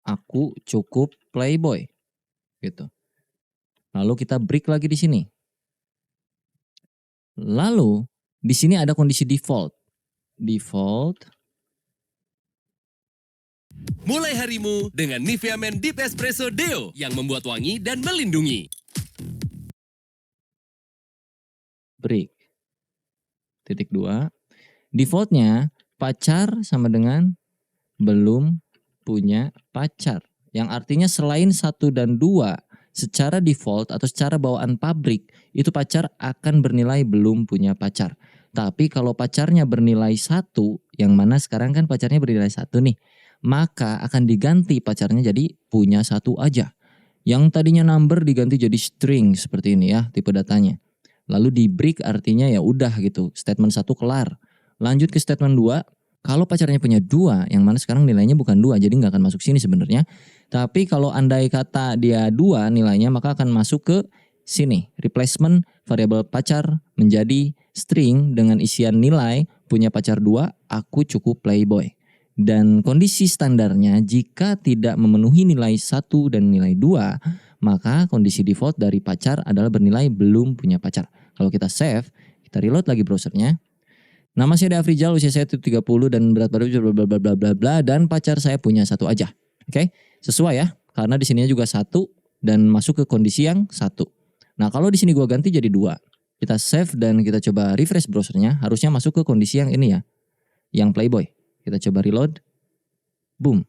Aku cukup playboy. Gitu. Lalu kita break lagi di sini. Lalu di sini ada kondisi default. Default. Mulai harimu dengan Nivea Men Deep Espresso Deo yang membuat wangi dan melindungi. Break. Titik 2. Defaultnya pacar sama dengan belum punya pacar. Yang artinya selain 1 dan 2 secara default atau secara bawaan pabrik itu pacar akan bernilai belum punya pacar. Tapi kalau pacarnya bernilai 1, yang mana sekarang kan pacarnya bernilai 1 nih, maka akan diganti pacarnya jadi punya 1 aja. Yang tadinya number diganti jadi string seperti ini ya tipe datanya. Lalu di break artinya ya udah gitu, statement 1 kelar. Lanjut ke statement 2, kalau pacarnya punya 2, yang mana sekarang nilainya bukan 2, jadi nggak akan masuk sini sebenarnya. Tapi kalau andai kata dia 2 nilainya, maka akan masuk ke sini. Replacement variabel pacar menjadi string dengan isian nilai punya pacar 2, aku cukup playboy. Dan kondisi standarnya jika tidak memenuhi nilai 1 dan nilai 2, maka kondisi default dari pacar adalah bernilai belum punya pacar. Kalau kita save, kita reload lagi browsernya. Nama saya Afrizal, usia saya 30 dan berat badan bla bla bla bla bla bla, dan pacar saya punya satu aja. Oke? Sesuai ya, karena di sininya juga satu dan masuk ke kondisi yang satu. Nah, kalau di sini gua ganti jadi 2. Kita save dan kita coba refresh browsernya, harusnya masuk ke kondisi yang ini ya. Yang Playboy. Kita coba reload. Boom.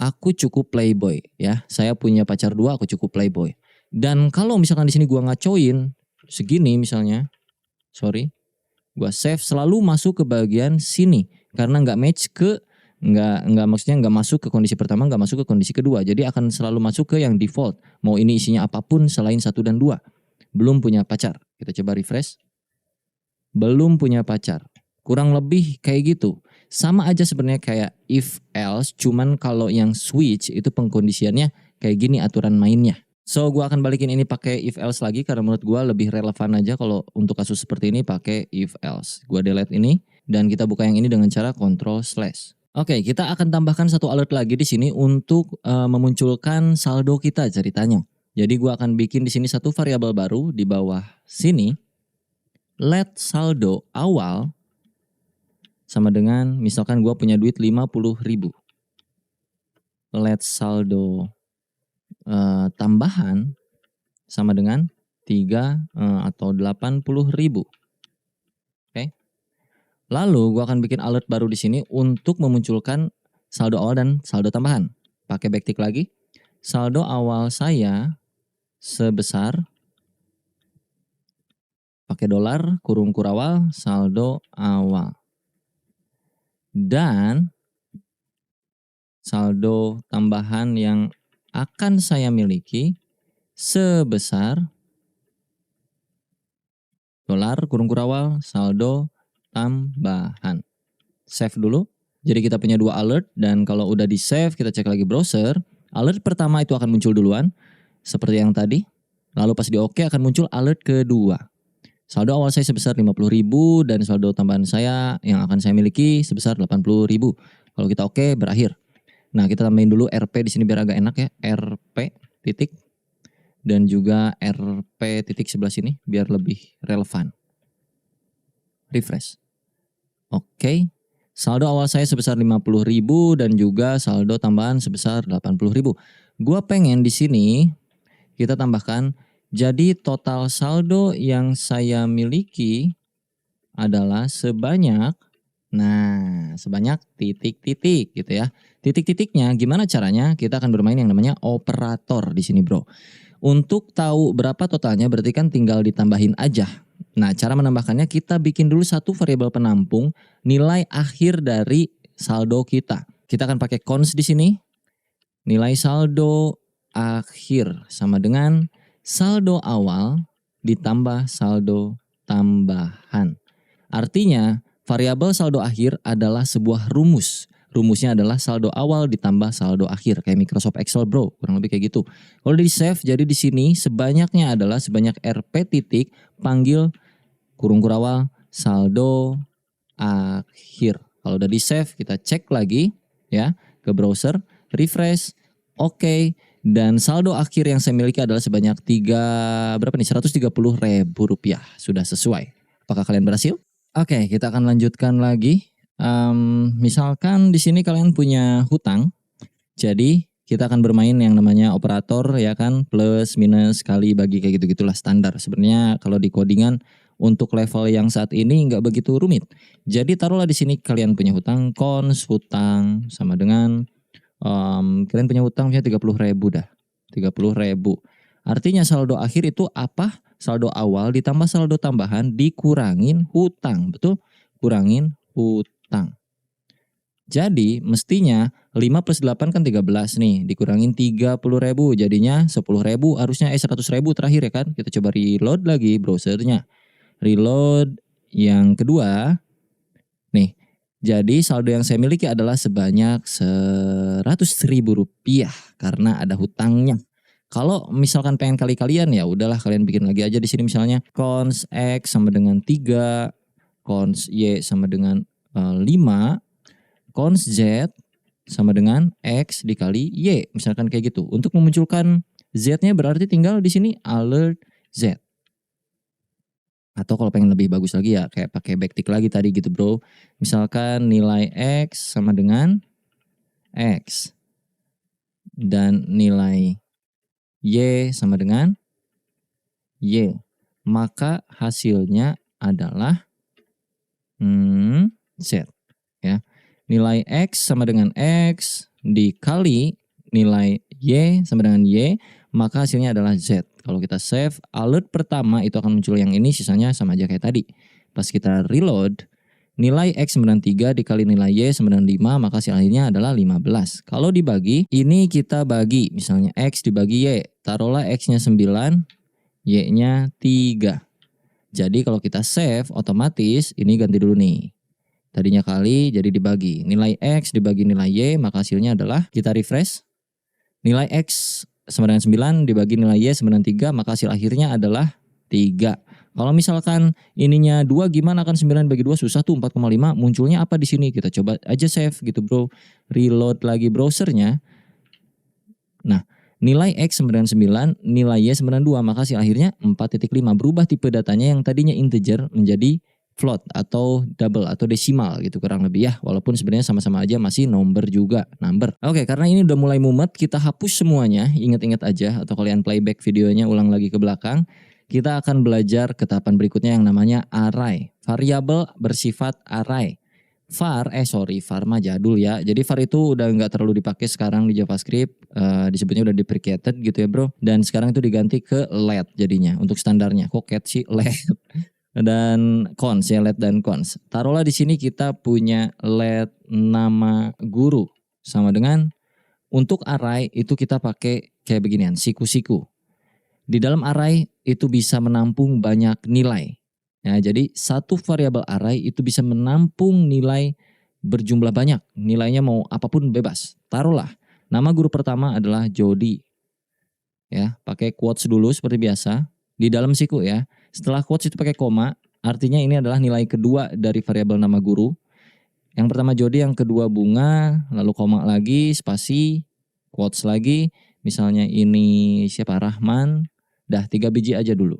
Aku cukup Playboy ya. Saya punya pacar 2, aku cukup Playboy. Dan kalau misalkan di sini gua ngacoin segini misalnya. Sorry. Gua save selalu masuk ke bagian sini karena nggak match ke nggak maksudnya nggak masuk ke kondisi pertama, nggak masuk ke kondisi kedua. Jadi akan selalu masuk ke yang default. Mau ini isinya apapun selain 1 dan 2. Belum punya pacar. Kita coba refresh. Belum punya pacar. Kurang lebih kayak gitu. Sama aja sebenarnya kayak if else, cuman kalau yang switch itu pengkondisiannya kayak gini aturan mainnya. So gue akan balikin ini pakai if else lagi karena menurut gue lebih relevan aja kalau untuk kasus seperti ini pakai if else. Gue delete ini dan kita buka yang ini dengan cara Ctrl/. Oke, kita akan tambahkan satu alert lagi di sini untuk memunculkan saldo kita ceritanya. Jadi gue akan bikin di sini satu variabel baru di bawah sini. Let saldo awal sama dengan misalkan gue punya duit 50.000. Let saldo tambahan sama dengan 3 atau 80.000. Oke. Lalu gue akan bikin alert baru di sini untuk memunculkan saldo awal dan saldo tambahan. Pakai backtick lagi. Saldo awal saya sebesar pakai dolar kurung kurawal saldo awal. Dan saldo tambahan yang akan saya miliki sebesar dolar kurung kurawal saldo tambahan. Save dulu. Jadi kita punya 2 alert dan kalau udah di save kita cek lagi browser. Alert pertama itu akan muncul duluan seperti yang tadi. Lalu pas di OK akan muncul alert kedua. Saldo awal saya sebesar 50.000 dan saldo tambahan saya yang akan saya miliki sebesar 80.000. Kalau kita OK berakhir. Nah, kita tambahin dulu RP di sini biar agak enak ya. RP titik dan juga RP titik sebelah sini biar lebih relevan. Refresh. Oke. Saldo awal saya sebesar 50.000 dan juga saldo tambahan sebesar 80.000. Gua pengen di sini kita tambahkan jadi total saldo yang saya miliki adalah sebanyak sebanyak titik-titik gitu ya. Titik-titiknya gimana caranya? Kita akan bermain yang namanya operator di sini, Bro. Untuk tahu berapa totalnya berarti kan tinggal ditambahin aja. Nah, cara menambahkannya kita bikin dulu satu variabel penampung nilai akhir dari saldo kita. Kita akan pakai cons di sini. Nilai saldo akhir sama dengan saldo awal ditambah saldo tambahan. Artinya variabel saldo akhir adalah sebuah rumus. Rumusnya adalah saldo awal ditambah saldo akhir. Kayak Microsoft Excel, bro. Kurang lebih kayak gitu. Kalau di save, jadi di sini sebanyaknya adalah sebanyak RP titik panggil kurung kurawal saldo akhir. Kalau udah di save, kita cek lagi ya ke browser. Refresh. Oke. Dan saldo akhir yang saya miliki adalah sebanyak 130.000 rupiah. Sudah sesuai. Apakah kalian berhasil? Oke, kita akan lanjutkan lagi. Misalkan di sini kalian punya hutang, jadi kita akan bermain yang namanya operator ya kan, plus minus kali bagi kayak gitu-gitulah standar. Sebenarnya kalau di codingan untuk level yang saat ini nggak begitu rumit. Jadi taruhlah di sini kalian punya hutang, cons hutang sama dengan kalian punya hutang misalnya 30.000 dah, 30.000. Artinya saldo akhir itu apa? Saldo awal ditambah saldo tambahan dikurangin hutang. Betul? Kurangin hutang. Jadi mestinya 5 plus 8 kan 13 nih. Dikurangin 30.000 jadinya 10.000 harusnya 100.000 terakhir ya kan. Kita coba reload lagi browsernya. Reload yang kedua. Nih. Jadi saldo yang saya miliki adalah sebanyak 100.000 rupiah karena ada hutangnya. Kalau misalkan pengen kali-kalian ya udahlah kalian bikin lagi aja di sini misalnya cons X sama dengan 3, cons Y sama dengan 5, cons Z sama dengan X dikali Y. Misalkan kayak gitu. Untuk memunculkan Z-nya berarti tinggal di sini alert Z. Atau kalau pengen lebih bagus lagi ya kayak pakai backtick lagi tadi gitu bro. Misalkan nilai X sama dengan X. Dan nilai Y sama dengan Y. Maka hasilnya adalah Z. Ya. Nilai X sama dengan X dikali nilai Y sama dengan Y. Maka hasilnya adalah Z. Kalau kita save, alert pertama itu akan muncul yang ini, sisanya sama aja kayak tadi. Pas kita reload, nilai X 93 dikali nilai Y 95, maka hasil akhirnya adalah 15. Kalau dibagi, ini kita bagi, misalnya X dibagi Y. Taruhlah X-nya 9, Y-nya 3. Jadi kalau kita save, otomatis ini ganti dulu nih. Tadinya kali, jadi dibagi. Nilai X dibagi nilai Y, maka hasilnya adalah, kita refresh. Nilai X sama dengan 9 dibagi nilai Y sama dengan 3, maka hasil akhirnya adalah 3. Kalau misalkan ininya 2 gimana, kan 9 bagi 2 susah tuh, 4,5. Munculnya apa di sini? Kita coba aja save gitu bro. Reload lagi browsernya. Nah, nilai X sama dengan 9, nilai Y sama dengan 2, maka hasil akhirnya 4,5. Berubah tipe datanya yang tadinya integer menjadi float atau double atau desimal gitu kurang lebih ya. Walaupun sebenarnya sama-sama aja masih number juga, number. Oke, karena ini udah mulai mumet, kita hapus semuanya. Ingat-ingat aja atau kalian playback videonya ulang lagi ke belakang. Kita akan belajar ke tahapan berikutnya yang namanya array. Variabel bersifat array. var mah jadul ya. Jadi var itu udah nggak terlalu dipakai sekarang di JavaScript. Disebutnya udah deprecated gitu ya bro. Dan sekarang itu diganti ke let jadinya untuk standarnya. Kok cat sih let? Dan cons ya, let dan cons. Taruhlah di sini kita punya let nama guru sama dengan untuk array itu kita pakai kayak beginian, siku-siku. Di dalam array itu bisa menampung banyak nilai. Ya, jadi satu variabel array itu bisa menampung nilai berjumlah banyak. Nilainya mau apapun bebas. Taruhlah nama guru pertama adalah Jody. Ya, pakai quotes dulu seperti biasa di dalam siku ya. Setelah quotes itu pakai koma, artinya ini adalah nilai kedua dari variabel nama guru. Yang pertama Jody, yang kedua bunga, lalu koma lagi, spasi, quotes lagi. Misalnya ini siapa? Rahman. Dah 3 biji aja dulu.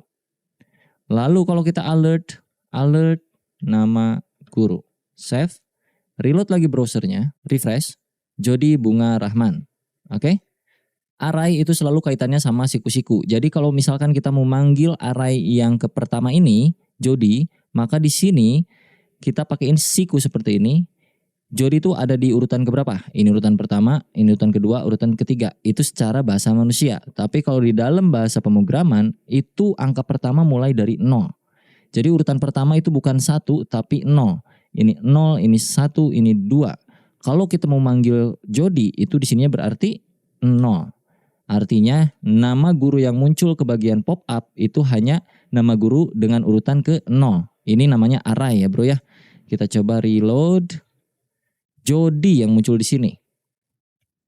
Lalu kalau kita alert nama guru. Save, reload lagi browsernya, refresh, Jody, bunga, Rahman. Oke? Array itu selalu kaitannya sama siku-siku. Jadi kalau misalkan kita mau manggil array yang ke pertama ini, Jody, maka di sini kita pakaiin siku seperti ini. Jody itu ada di urutan keberapa? Ini urutan pertama, ini urutan kedua, urutan ketiga. Itu secara bahasa manusia. Tapi kalau di dalam bahasa pemrograman, itu angka pertama mulai dari 0. Jadi urutan pertama itu bukan 1, tapi 0. Ini 0, ini 1, ini 2. Kalau kita mau manggil Jody, itu di sininya berarti 0. Artinya nama guru yang muncul ke bagian pop up itu hanya nama guru dengan urutan ke 0. Ini namanya array ya bro ya. Kita coba reload. Jody yang muncul di sini.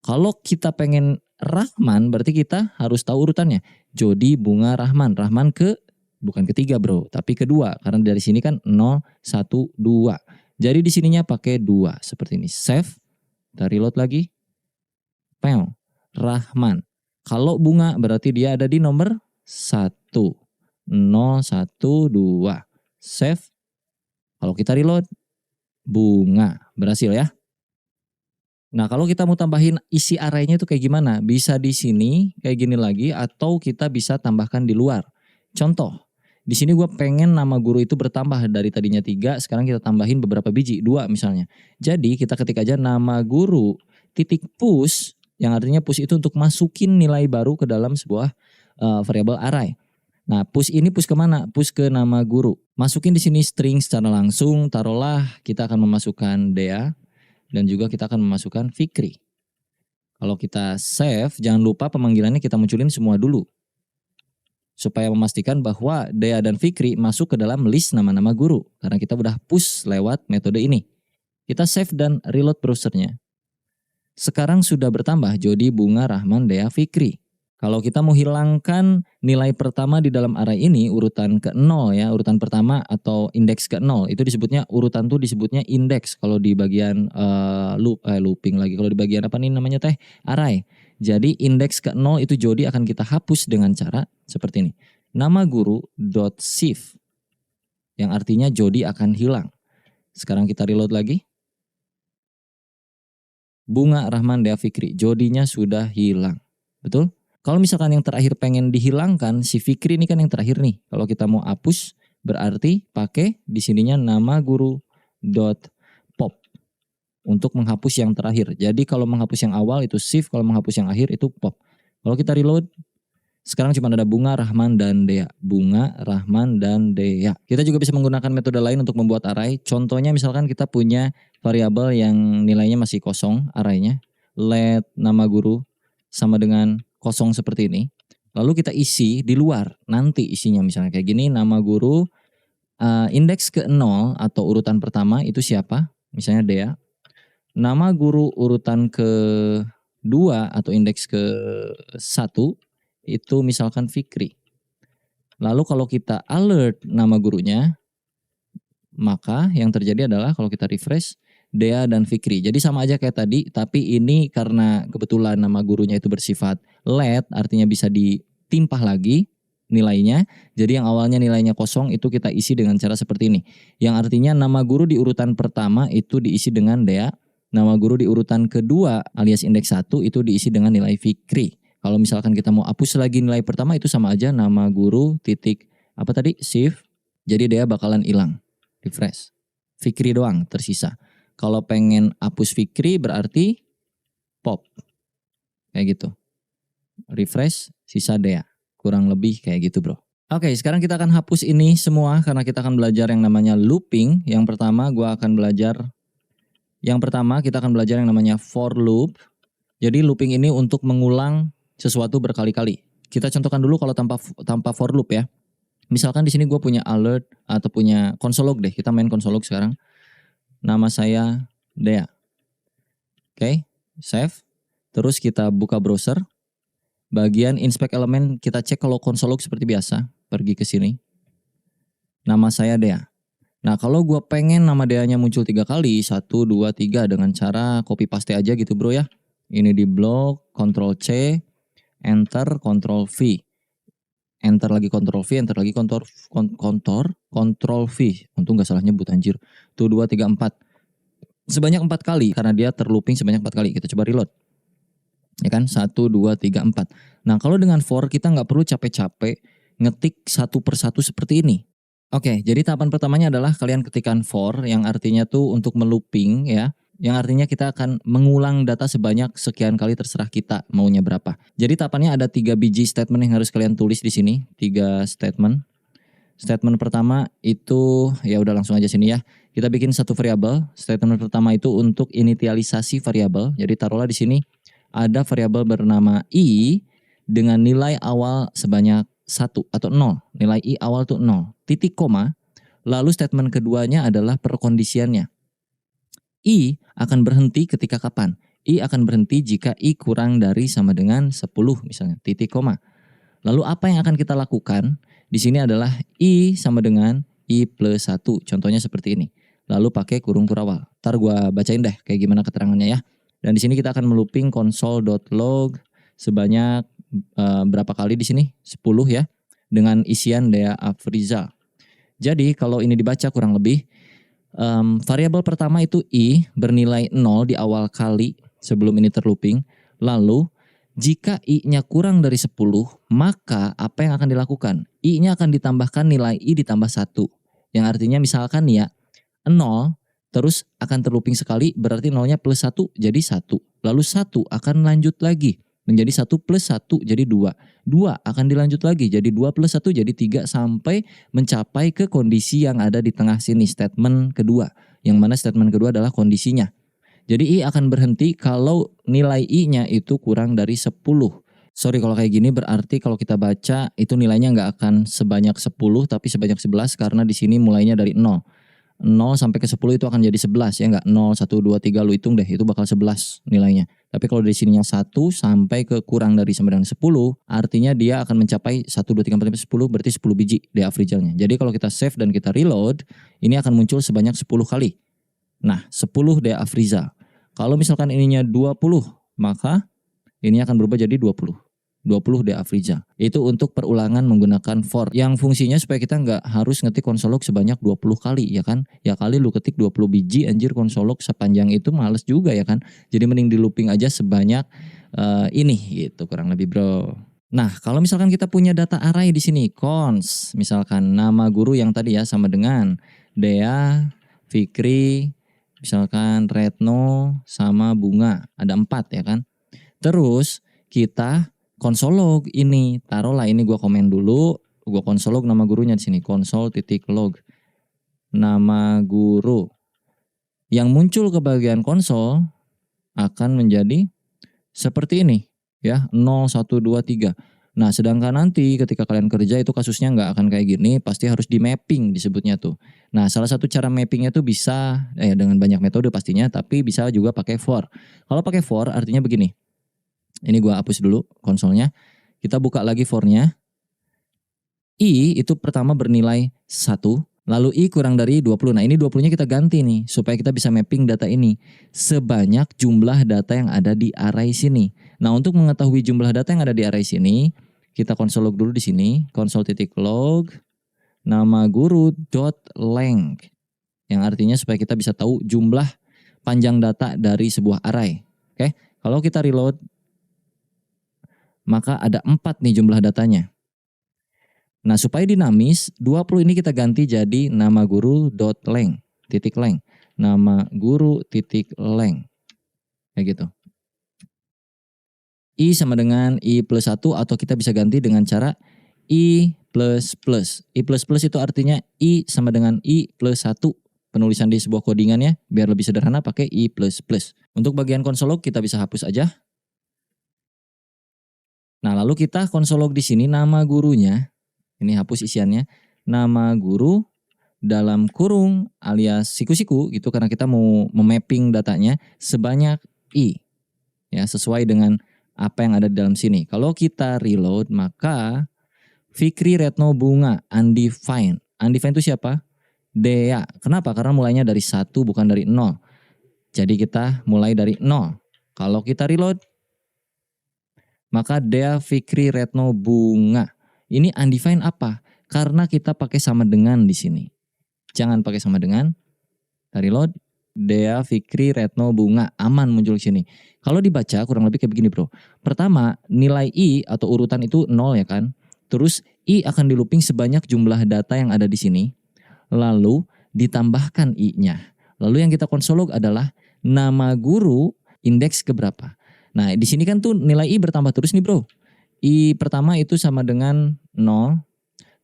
Kalau kita pengen Rahman berarti kita harus tahu urutannya. Jody, bunga, Rahman. Rahman bukan ketiga bro, tapi kedua. Karena dari sini kan 0, 1, 2. Jadi di sininya pakai 2 seperti ini. Save. Kita reload lagi. Pew. Rahman. Kalau bunga berarti dia ada di nomor 1. 0, 1, 2. Save. Kalau kita reload, bunga. Berhasil ya. Nah kalau kita mau tambahin isi arraynya itu kayak gimana? Bisa di sini kayak gini lagi atau kita bisa tambahkan di luar. Contoh, di sini gue pengen nama guru itu bertambah dari tadinya 3, sekarang kita tambahin beberapa biji, 2 misalnya. Jadi kita ketik aja nama guru titik push. Yang artinya push itu untuk masukin nilai baru ke dalam sebuah variabel array. Nah push ini push kemana? Push ke nama guru. Masukin di sini string secara langsung. Taruhlah kita akan memasukkan Dea. Dan juga kita akan memasukkan Fikri. Kalau kita save, jangan lupa pemanggilannya kita munculin semua dulu. Supaya memastikan bahwa Dea dan Fikri masuk ke dalam list nama-nama guru. Karena kita udah push lewat metode ini. Kita save dan reload browsernya. Sekarang sudah bertambah Jody, bunga, Rahman, Dea, Fikri. Kalau kita mau hilangkan nilai pertama di dalam array ini, urutan ke-0 ya, urutan pertama atau indeks ke-0, itu disebutnya, urutan tuh disebutnya indeks kalau di bagian looping lagi. Kalau di bagian apa nih namanya teh? Array. Jadi indeks ke-0 itu Jody akan kita hapus dengan cara seperti ini. Nama guru dot shift, yang artinya Jody akan hilang. Sekarang kita reload lagi. Bunga Rahman Dea Fikri, Jody-nya sudah hilang. Betul? Kalau misalkan yang terakhir pengen dihilangkan, si Fikri ini kan yang terakhir nih. Kalau kita mau hapus, berarti pakai di sininya nama guru dot pop untuk menghapus yang terakhir. Jadi kalau menghapus yang awal itu shift, kalau menghapus yang akhir itu pop. Kalau kita reload, sekarang cuma ada Bunga, Rahman, dan Dea. Bunga, Rahman, dan Dea. Kita juga bisa menggunakan metode lain untuk membuat array. Contohnya misalkan kita punya variabel yang nilainya masih kosong arraynya. Let nama guru sama dengan kosong seperti ini. Lalu kita isi di luar. Nanti isinya misalnya kayak gini. Nama guru indeks ke-0 atau urutan pertama itu siapa? Misalnya Dea. Nama guru urutan ke-2 atau indeks ke-1 itu misalkan Fikri. Lalu kalau kita alert nama gurunya, maka yang terjadi adalah kalau kita refresh, Dea dan Fikri. Jadi sama aja kayak tadi, tapi ini karena kebetulan nama gurunya itu bersifat let, artinya bisa ditimpah lagi nilainya. Jadi yang awalnya nilainya kosong itu kita isi dengan cara seperti ini. Yang artinya nama guru di urutan pertama itu diisi dengan Dea, nama guru di urutan kedua alias indeks 1 itu diisi dengan nilai Fikri. Kalau misalkan kita mau hapus lagi nilai pertama itu sama aja nama guru titik apa tadi shift. Jadi Dea bakalan hilang. Refresh. Fikri doang tersisa. Kalau pengen hapus Fikri berarti pop. Kayak gitu. Refresh, sisa Dea. Kurang lebih kayak gitu bro. Oke, sekarang kita akan hapus ini semua karena kita akan belajar yang namanya looping. Yang pertama kita akan belajar yang namanya for loop. Jadi looping ini untuk mengulang sesuatu berkali-kali. Kita contohkan dulu kalau tanpa for loop ya. Misalkan di sini gue punya alert atau punya console log deh. Kita main console log sekarang. Nama saya Dea. Oke, save. Terus kita buka browser. Bagian inspect element kita cek kalau console log seperti biasa. Pergi ke sini. Nama saya Dea. Nah kalau gue pengen nama Dea-nya muncul 3 kali. 1, 2, 3 dengan cara copy paste aja gitu bro ya. Ini di blok, Ctrl C, Enter, Ctrl V. Enter lagi Ctrl V, enter lagi Ctrl V. Untung gak salah nyebut anjir. 1, 2, 3, 4. Sebanyak 4 kali karena dia terlooping sebanyak 4 kali. Kita coba reload. Ya kan? 1, 2, 3, 4. Nah kalau dengan for kita gak perlu capek-capek ngetik satu persatu seperti ini. Oke, jadi tahapan pertamanya adalah kalian ketikkan for yang artinya tuh untuk melooping ya. Yang artinya kita akan mengulang data sebanyak sekian kali terserah kita maunya berapa. Jadi tahapannya ada 3 biji statement yang harus kalian tulis di sini. 3 statement. Statement pertama itu ya udah langsung aja sini ya. Kita bikin satu variabel. Statement pertama itu untuk initialisasi variabel. Jadi taruhlah di sini ada variabel bernama i dengan nilai awal sebanyak 1 atau 0. Nilai i awal tuh 0. Titik koma. Lalu statement keduanya adalah perkondisiannya. I akan berhenti ketika kapan? I akan berhenti jika I kurang dari sama dengan 10 misalnya, titik koma. Lalu apa yang akan kita lakukan? Di sini adalah I sama dengan I plus 1. Contohnya seperti ini. Lalu pakai kurung kurawal. Ntar gua bacain deh kayak gimana keterangannya ya. Dan di sini kita akan melooping console.log sebanyak berapa kali di sini? 10 ya. Dengan isian Dea Afrizal. Jadi kalau ini dibaca kurang lebih variabel pertama itu i bernilai 0 di awal kali sebelum ini terlooping. Lalu jika i-nya kurang dari 10, maka apa yang akan dilakukan? I-nya akan ditambahkan nilai i ditambah 1. Yang artinya misalkan ya 0 terus akan terlooping sekali berarti 0-nya plus 1 jadi 1. Lalu 1 akan lanjut lagi menjadi 1 plus 1 jadi 2. 2 akan dilanjut lagi jadi 2 plus 1 jadi 3 sampai mencapai ke kondisi yang ada di tengah sini statement kedua. Yang mana statement kedua adalah kondisinya. Jadi i akan berhenti kalau nilai i-nya itu kurang dari 10. Sorry kalau kayak gini berarti kalau kita baca itu nilainya nggak akan sebanyak 10 tapi sebanyak 11 karena di sini mulainya dari 0. 0 sampai ke 10 itu akan jadi 11 ya nggak? 0, 1, 2, 3 lu hitung deh itu bakal 11 nilainya. Tapi kalau dari sininya 1 sampai ke kurang dari sama dengan 10, artinya dia akan mencapai 1, 2, 3, 4, 5, 10, berarti 10 biji DA Frijalnya. Jadi kalau kita save dan kita reload, ini akan muncul sebanyak 10 kali. Nah, 10 DA Frizal. Kalau misalkan ininya 20, maka ini akan berubah jadi 20. 20 DA Frizal. Itu untuk perulangan menggunakan for. Yang fungsinya supaya kita nggak harus ngetik console log sebanyak 20 kali ya kan. Ya kali lu ketik 20 biji anjir console log sepanjang itu males juga ya kan. Jadi mending di looping aja sebanyak ini gitu kurang lebih bro. Nah kalau misalkan kita punya data array di sini. Cons misalkan nama guru yang tadi ya sama dengan Dea, Fikri, misalkan Retno sama Bunga. Ada 4 ya kan. Terus kita console log ini, taruhlah ini gua komen dulu, gua console log nama gurunya di sini, console.log nama guru. Yang muncul ke bagian konsol akan menjadi seperti ini ya, 0, 1, 2, 3. Nah, sedangkan nanti ketika kalian kerja itu kasusnya nggak akan kayak gini, pasti harus di mapping disebutnya tuh. Nah, salah satu cara mappingnya tuh bisa dengan banyak metode pastinya, tapi bisa juga pakai for. Kalau pakai for artinya begini. Ini gua hapus dulu konsolnya. Kita buka lagi for-nya. I itu pertama bernilai 1. Lalu I kurang dari 20. Nah ini 20-nya kita ganti nih. Supaya kita bisa mapping data ini. Sebanyak jumlah data yang ada di array sini. Nah untuk mengetahui jumlah data yang ada di array sini. Kita console log dulu di sini. Console.log nama guru.length. Yang artinya supaya kita bisa tahu jumlah panjang data dari sebuah array. Oke. Kalau kita reload. Maka ada 4 nih jumlah datanya. Nah supaya dinamis, 20 ini kita ganti jadi nama guru.length, .length. Nama guru.length. Kayak gitu. I sama dengan I plus 1 atau kita bisa ganti dengan cara I plus plus. I plus plus itu artinya I sama dengan I plus 1. Penulisan di sebuah codingannya biar lebih sederhana pakai I plus plus. Untuk bagian console log kita bisa hapus aja. Nah lalu kita console log di sini nama gurunya, ini hapus isiannya, nama guru dalam kurung alias siku-siku gitu karena kita mau memapping datanya sebanyak I, ya sesuai dengan apa yang ada di dalam sini. Kalau kita reload maka Fikri, Retno, Bunga, undefined. Undefined itu siapa? Dea. Kenapa? Karena mulainya dari 1 bukan dari 0. Jadi kita mulai dari 0. Kalau kita reload maka Dea, Fikri, Retno, Bunga. Ini undefined apa? Karena kita pakai sama dengan di sini. Jangan pakai sama dengan. Kita reload. Dea, Fikri, Retno, Bunga. Aman muncul di sini. Kalau dibaca kurang lebih kayak begini bro. Pertama nilai I atau urutan itu 0 ya kan. Terus I akan di looping sebanyak jumlah data yang ada di sini. Lalu ditambahkan I-nya. Lalu yang kita console log adalah nama guru indeks keberapa. Nah di sini kan tuh nilai I bertambah terus nih bro. I pertama itu sama dengan 0.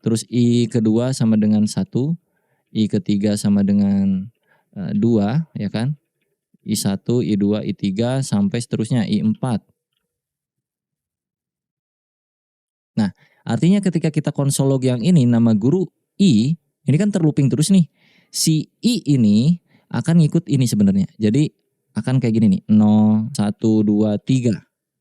Terus I kedua sama dengan 1. I ketiga sama dengan 2 ya kan. I1, I2, I3 sampai seterusnya I4. Nah artinya ketika kita console log yang ini nama guru I. Ini kan terlooping terus nih. Si I ini akan ngikut ini sebenarnya. Jadi akan kayak gini nih. 0, 1, 2, 3.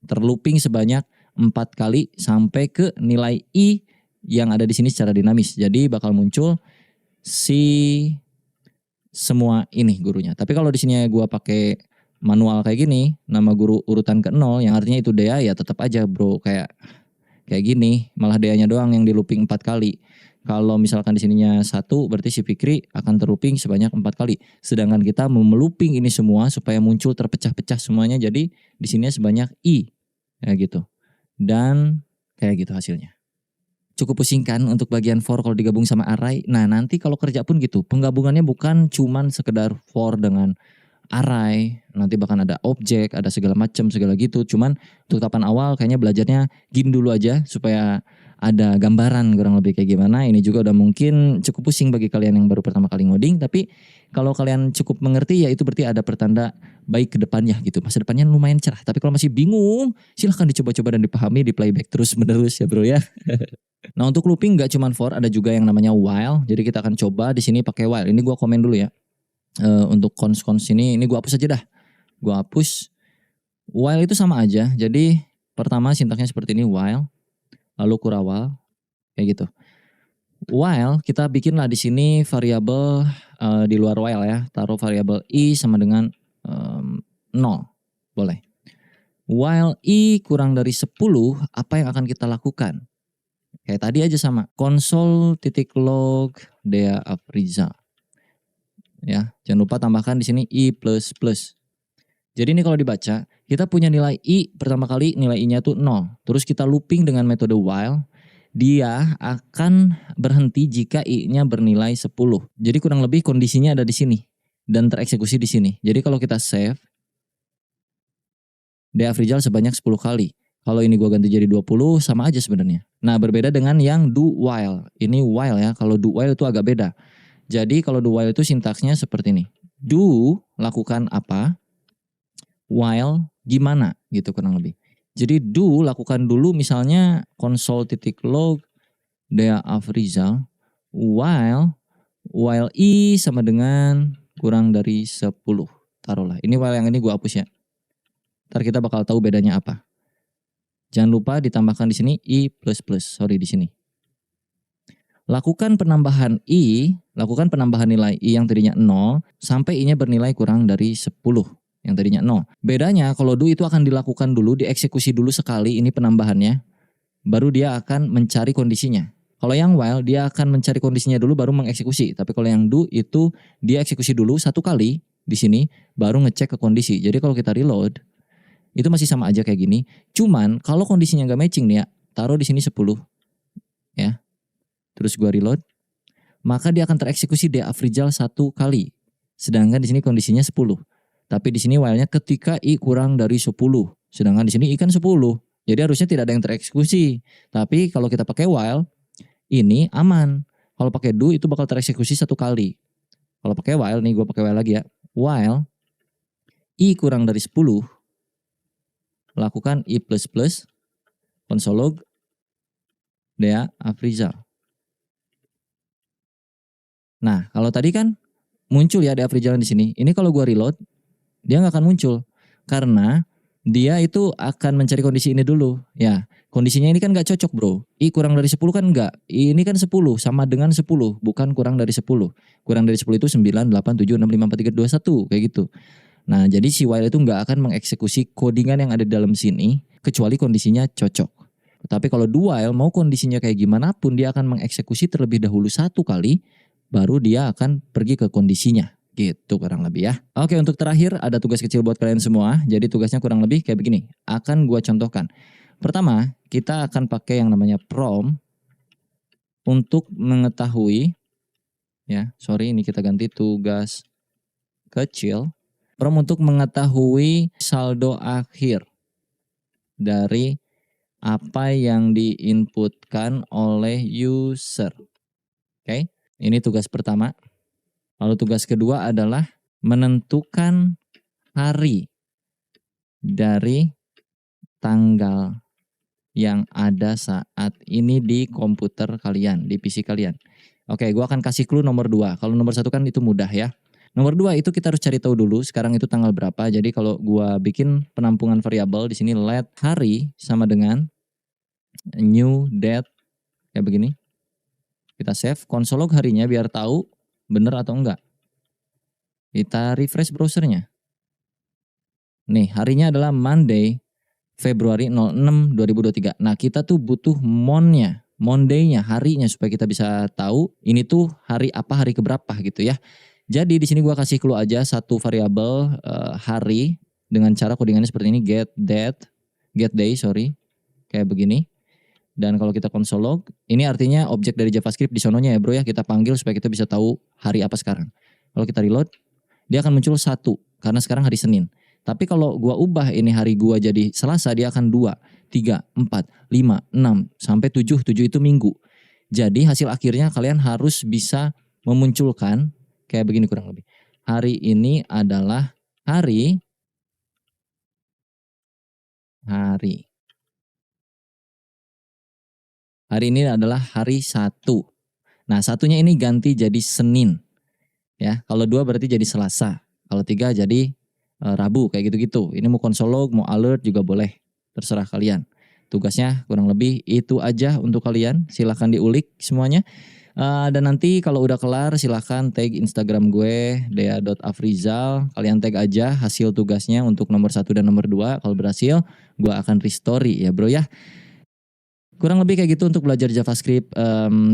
Terlooping sebanyak 4 kali sampai ke nilai I yang ada di sini secara dinamis. Jadi bakal muncul si semua ini gurunya. Tapi kalau di sini gua pakai manual kayak gini. Nama guru urutan ke 0 yang artinya itu Dea ya tetap aja bro. Kayak gini. Malah Deanya doang yang di looping 4 kali. Kalau misalkan di sininya 1 berarti si Fikri akan terlooping sebanyak 4 kali. Sedangkan kita mau melooping ini semua supaya muncul terpecah-pecah semuanya. Jadi di sini sebanyak I. Kayak gitu. Dan kayak gitu hasilnya. Cukup pusing kan untuk bagian for kalau digabung sama array. Nah nanti kalau kerja pun gitu. Penggabungannya bukan cuman sekedar for dengan array. Nanti bahkan ada objek, ada segala macam, segala gitu. Cuman untuk tahapan awal kayaknya belajarnya gini dulu aja supaya ada gambaran kurang lebih kayak gimana. Ini juga udah mungkin cukup pusing bagi kalian yang baru pertama kali ngoding. Tapi kalau kalian cukup mengerti ya itu berarti ada pertanda baik ke depannya gitu. Masa depannya lumayan cerah. Tapi kalau masih bingung silahkan dicoba-coba dan dipahami, di playback terus menerus ya bro ya. Nah untuk looping gak cuma for, ada juga yang namanya while. Jadi kita akan coba di sini pakai while. Ini gua komen dulu ya. Untuk cons ini gua hapus aja dah. Gua hapus. While itu sama aja. Jadi pertama sintaksnya seperti ini, while, lalu kurawal, kayak gitu. While kita bikinlah di sini variabel di luar while ya, taruh variabel i sama dengan 0, boleh. While i kurang dari 10, apa yang akan kita lakukan? Kayak tadi aja sama, console.log Dea Afriza. Ya, jangan lupa tambahkan di sini i++. Jadi ini kalau dibaca, kita punya nilai i pertama kali nilai i-nya tuh 0. Terus kita looping dengan metode while. Dia akan berhenti jika i-nya bernilai 10. Jadi kurang lebih kondisinya ada di sini dan tereksekusi di sini. Jadi kalau kita save Dea Afrizal sebanyak 10 kali. Kalau ini gua ganti jadi 20 sama aja sebenarnya. Nah, berbeda dengan yang do while. Ini while ya. Kalau do while itu agak beda. Jadi kalau do while itu sintaksnya seperti ini. Do lakukan apa? While gimana gitu kurang lebih. Jadi do lakukan dulu misalnya console.log Dea Afrizal while i sama dengan kurang dari 10. Taruhlah. Ini while yang ini gua hapus ya. Ntar kita bakal tahu bedanya apa. Jangan lupa ditambahkan di sini i++. Sorry di sini. Lakukan penambahan nilai i yang tadinya 0 sampai i-nya bernilai kurang dari 10. Yang tadinya 0. Bedanya kalau do itu akan dilakukan dulu, dieksekusi dulu sekali ini penambahannya, baru dia akan mencari kondisinya. Kalau yang while dia akan mencari kondisinya dulu baru mengeksekusi. Tapi kalau yang do itu dia eksekusi dulu satu kali di sini baru ngecek ke kondisi. Jadi kalau kita reload itu masih sama aja kayak gini. Cuman kalau kondisinya nggak matching nih ya, taruh di sini 10 ya. Terus gua reload, maka dia akan tereksekusi Dea Afrizal satu kali. Sedangkan di sini kondisinya 10. Tapi di sini while-nya ketika i kurang dari 10. Sedangkan di sini i kan 10. Jadi harusnya tidak ada yang tereksekusi. Tapi kalau kita pakai while, ini aman. Kalau pakai do itu bakal tereksekusi satu kali. Kalau pakai while, nih gue pakai while lagi ya. While i kurang dari 10, lakukan i++, console log Dea Afrizal. Nah, kalau tadi kan muncul ya Dea Afrizal di sini. Ini kalau gue reload, dia nggak akan muncul karena dia itu akan mencari kondisi ini dulu. Ya, kondisinya ini kan nggak cocok bro. I kurang dari 10 kan enggak. I ini kan 10 sama dengan 10, bukan kurang dari 10. Kurang dari 10 itu 9, 8, 7, 6, 5, 4, 3, 2, 1 kayak gitu. Nah, jadi si while itu nggak akan mengeksekusi codingan yang ada di dalam sini kecuali kondisinya cocok. Tapi kalau do while mau kondisinya kayak gimana pun dia akan mengeksekusi terlebih dahulu satu kali baru dia akan pergi ke kondisinya. Gitu kurang lebih ya. Oke, untuk terakhir ada tugas kecil buat kalian semua. Jadi tugasnya kurang lebih kayak begini. Akan gua contohkan. Pertama, kita akan pakai yang namanya prom untuk mengetahui ya. Sorry, ini kita ganti tugas kecil. Prom untuk mengetahui saldo akhir dari apa yang diinputkan oleh user. Oke, ini tugas pertama. Lalu tugas kedua adalah menentukan hari dari tanggal yang ada saat ini di komputer kalian, di PC kalian. Oke, gue akan kasih clue nomor 2. Kalau nomor 1 kan itu mudah ya. Nomor 2 itu kita harus cari tahu dulu sekarang itu tanggal berapa. Jadi kalau gue bikin penampungan variabel di sini let hari sama dengan new date kayak begini. Kita save console log harinya biar tahu bener atau enggak. Kita refresh browsernya. Nih, harinya adalah Monday, Februari 06, 2023. Nah, kita tuh butuh monnya, Monday-nya, harinya supaya kita bisa tahu ini tuh hari apa, hari keberapa gitu ya. Jadi di sini gua kasih clue aja satu variabel hari dengan cara codingannya seperti ini get day, kayak begini. Dan kalau kita console log, ini artinya objek dari JavaScript di sononya ya bro ya, kita panggil supaya kita bisa tahu hari apa sekarang. Kalau kita reload, dia akan muncul 1 karena sekarang hari Senin. Tapi kalau gua ubah ini hari gua jadi Selasa, dia akan 2, 3, 4, 5, 6 sampai 7. 7 itu minggu. Jadi hasil akhirnya kalian harus bisa memunculkan kayak begini kurang lebih. Hari ini adalah hari ini adalah hari 1. Nah, satunya ini ganti jadi Senin. Ya, kalau 2 berarti jadi Selasa. Kalau 3 jadi Rabu kayak gitu-gitu. Ini mau konsolog, mau alert juga boleh, terserah kalian. Tugasnya kurang lebih itu aja untuk kalian. Silahkan diulik semuanya. Dan nanti kalau udah kelar silahkan tag Instagram gue dea.afrizal. Kalian tag aja hasil tugasnya untuk nomor 1 dan nomor 2. Kalau berhasil gue akan restory ya bro ya. Kurang lebih kayak gitu untuk belajar JavaScript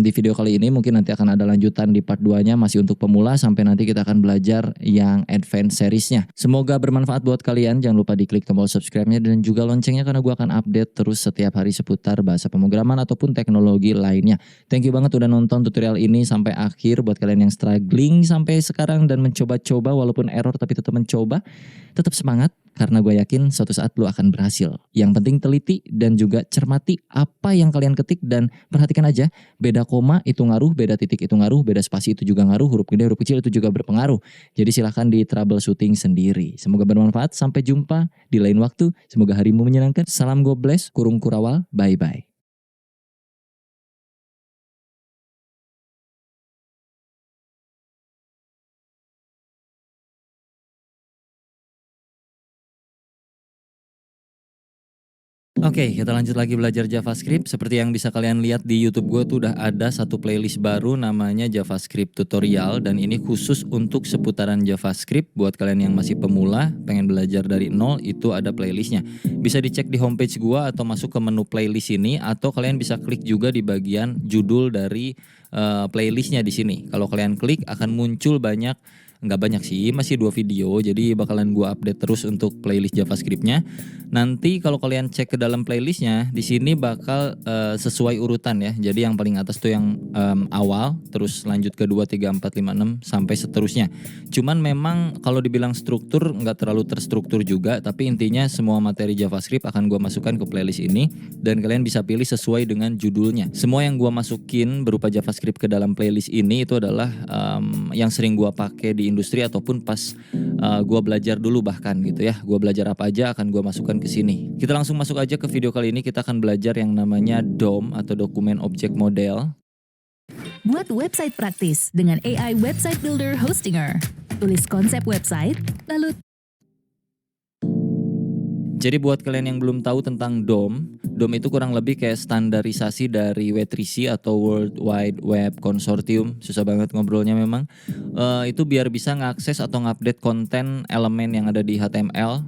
di video kali ini. Mungkin nanti akan ada lanjutan di part 2-nya masih untuk pemula sampai nanti kita akan belajar yang advance seriesnya. Semoga bermanfaat buat kalian. Jangan lupa diklik tombol subscribe-nya dan juga loncengnya karena gue akan update terus setiap hari seputar bahasa pemrograman ataupun teknologi lainnya. Thank you banget udah nonton tutorial ini sampai akhir. Buat kalian yang struggling sampai sekarang dan mencoba-coba walaupun error tapi tetap mencoba, tetap semangat. Karena gue yakin suatu saat lu akan berhasil. Yang penting teliti dan juga cermati apa yang kalian ketik dan perhatikan aja. Beda koma itu ngaruh, beda titik itu ngaruh, beda spasi itu juga ngaruh, huruf gede, huruf kecil itu juga berpengaruh. Jadi silahkan di troubleshooting sendiri. Semoga bermanfaat, sampai jumpa di lain waktu. Semoga harimu menyenangkan. Salam God bless, kurung kurawal, bye-bye. Oke, kita lanjut lagi belajar JavaScript. Seperti yang bisa kalian lihat di YouTube gue tuh udah ada satu playlist baru namanya JavaScript Tutorial. Dan ini khusus untuk seputaran JavaScript. Buat kalian yang masih pemula, pengen belajar dari nol, itu ada playlistnya. Bisa dicek di homepage gue atau masuk ke menu playlist ini. Atau kalian bisa klik juga di bagian judul dari playlistnya di sini. Kalau kalian klik akan muncul nggak banyak sih, masih 2 video, jadi bakalan gua update terus untuk playlist JavaScript-nya. Nanti kalau kalian cek ke dalam playlistnya, di sini bakal sesuai urutan ya. Jadi yang paling atas tuh yang awal, terus lanjut ke 2, 3, 4, 5, 6 sampai seterusnya. Cuman memang kalau dibilang struktur nggak terlalu terstruktur juga, tapi intinya semua materi JavaScript akan gua masukkan ke playlist ini dan kalian bisa pilih sesuai dengan judulnya. Semua yang gua masukin berupa JavaScript ke dalam playlist ini itu adalah yang sering gua pakai di industri ataupun pas gue belajar dulu bahkan gitu ya. Gue belajar apa aja akan gue masukkan ke sini. Kita langsung masuk aja ke video kali ini. Kita akan belajar yang namanya DOM atau Document Object Model. Buat website praktis dengan AI Website Builder Hostinger. Tulis konsep website, lalu Jadi buat kalian yang belum tahu tentang DOM itu kurang lebih kayak standarisasi dari W3C atau World Wide Web Consortium. Susah banget ngobrolnya memang. Itu biar bisa ngakses atau ngupdate konten elemen yang ada di HTML,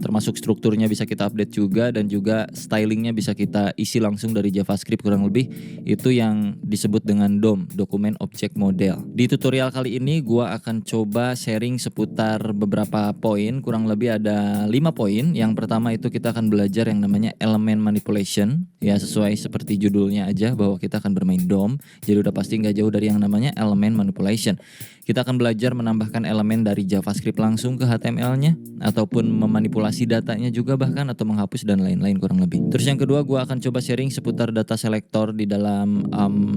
termasuk strukturnya bisa kita update juga dan juga stylingnya bisa kita isi langsung dari JavaScript kurang lebih. Itu yang disebut dengan DOM, Document Object Model. Di tutorial kali ini gua akan coba sharing seputar beberapa poin, kurang lebih ada 5 poin. Yang pertama itu kita akan belajar yang namanya elemen manipulation, ya sesuai seperti judulnya aja bahwa kita akan bermain DOM. Jadi udah pasti nggak jauh dari yang namanya elemen manipulation. Kita akan belajar menambahkan elemen dari JavaScript langsung ke HTML-nya ataupun memanipulasi datanya juga bahkan atau menghapus dan lain-lain kurang lebih. Terus yang kedua gue akan coba sharing seputar data selector di dalam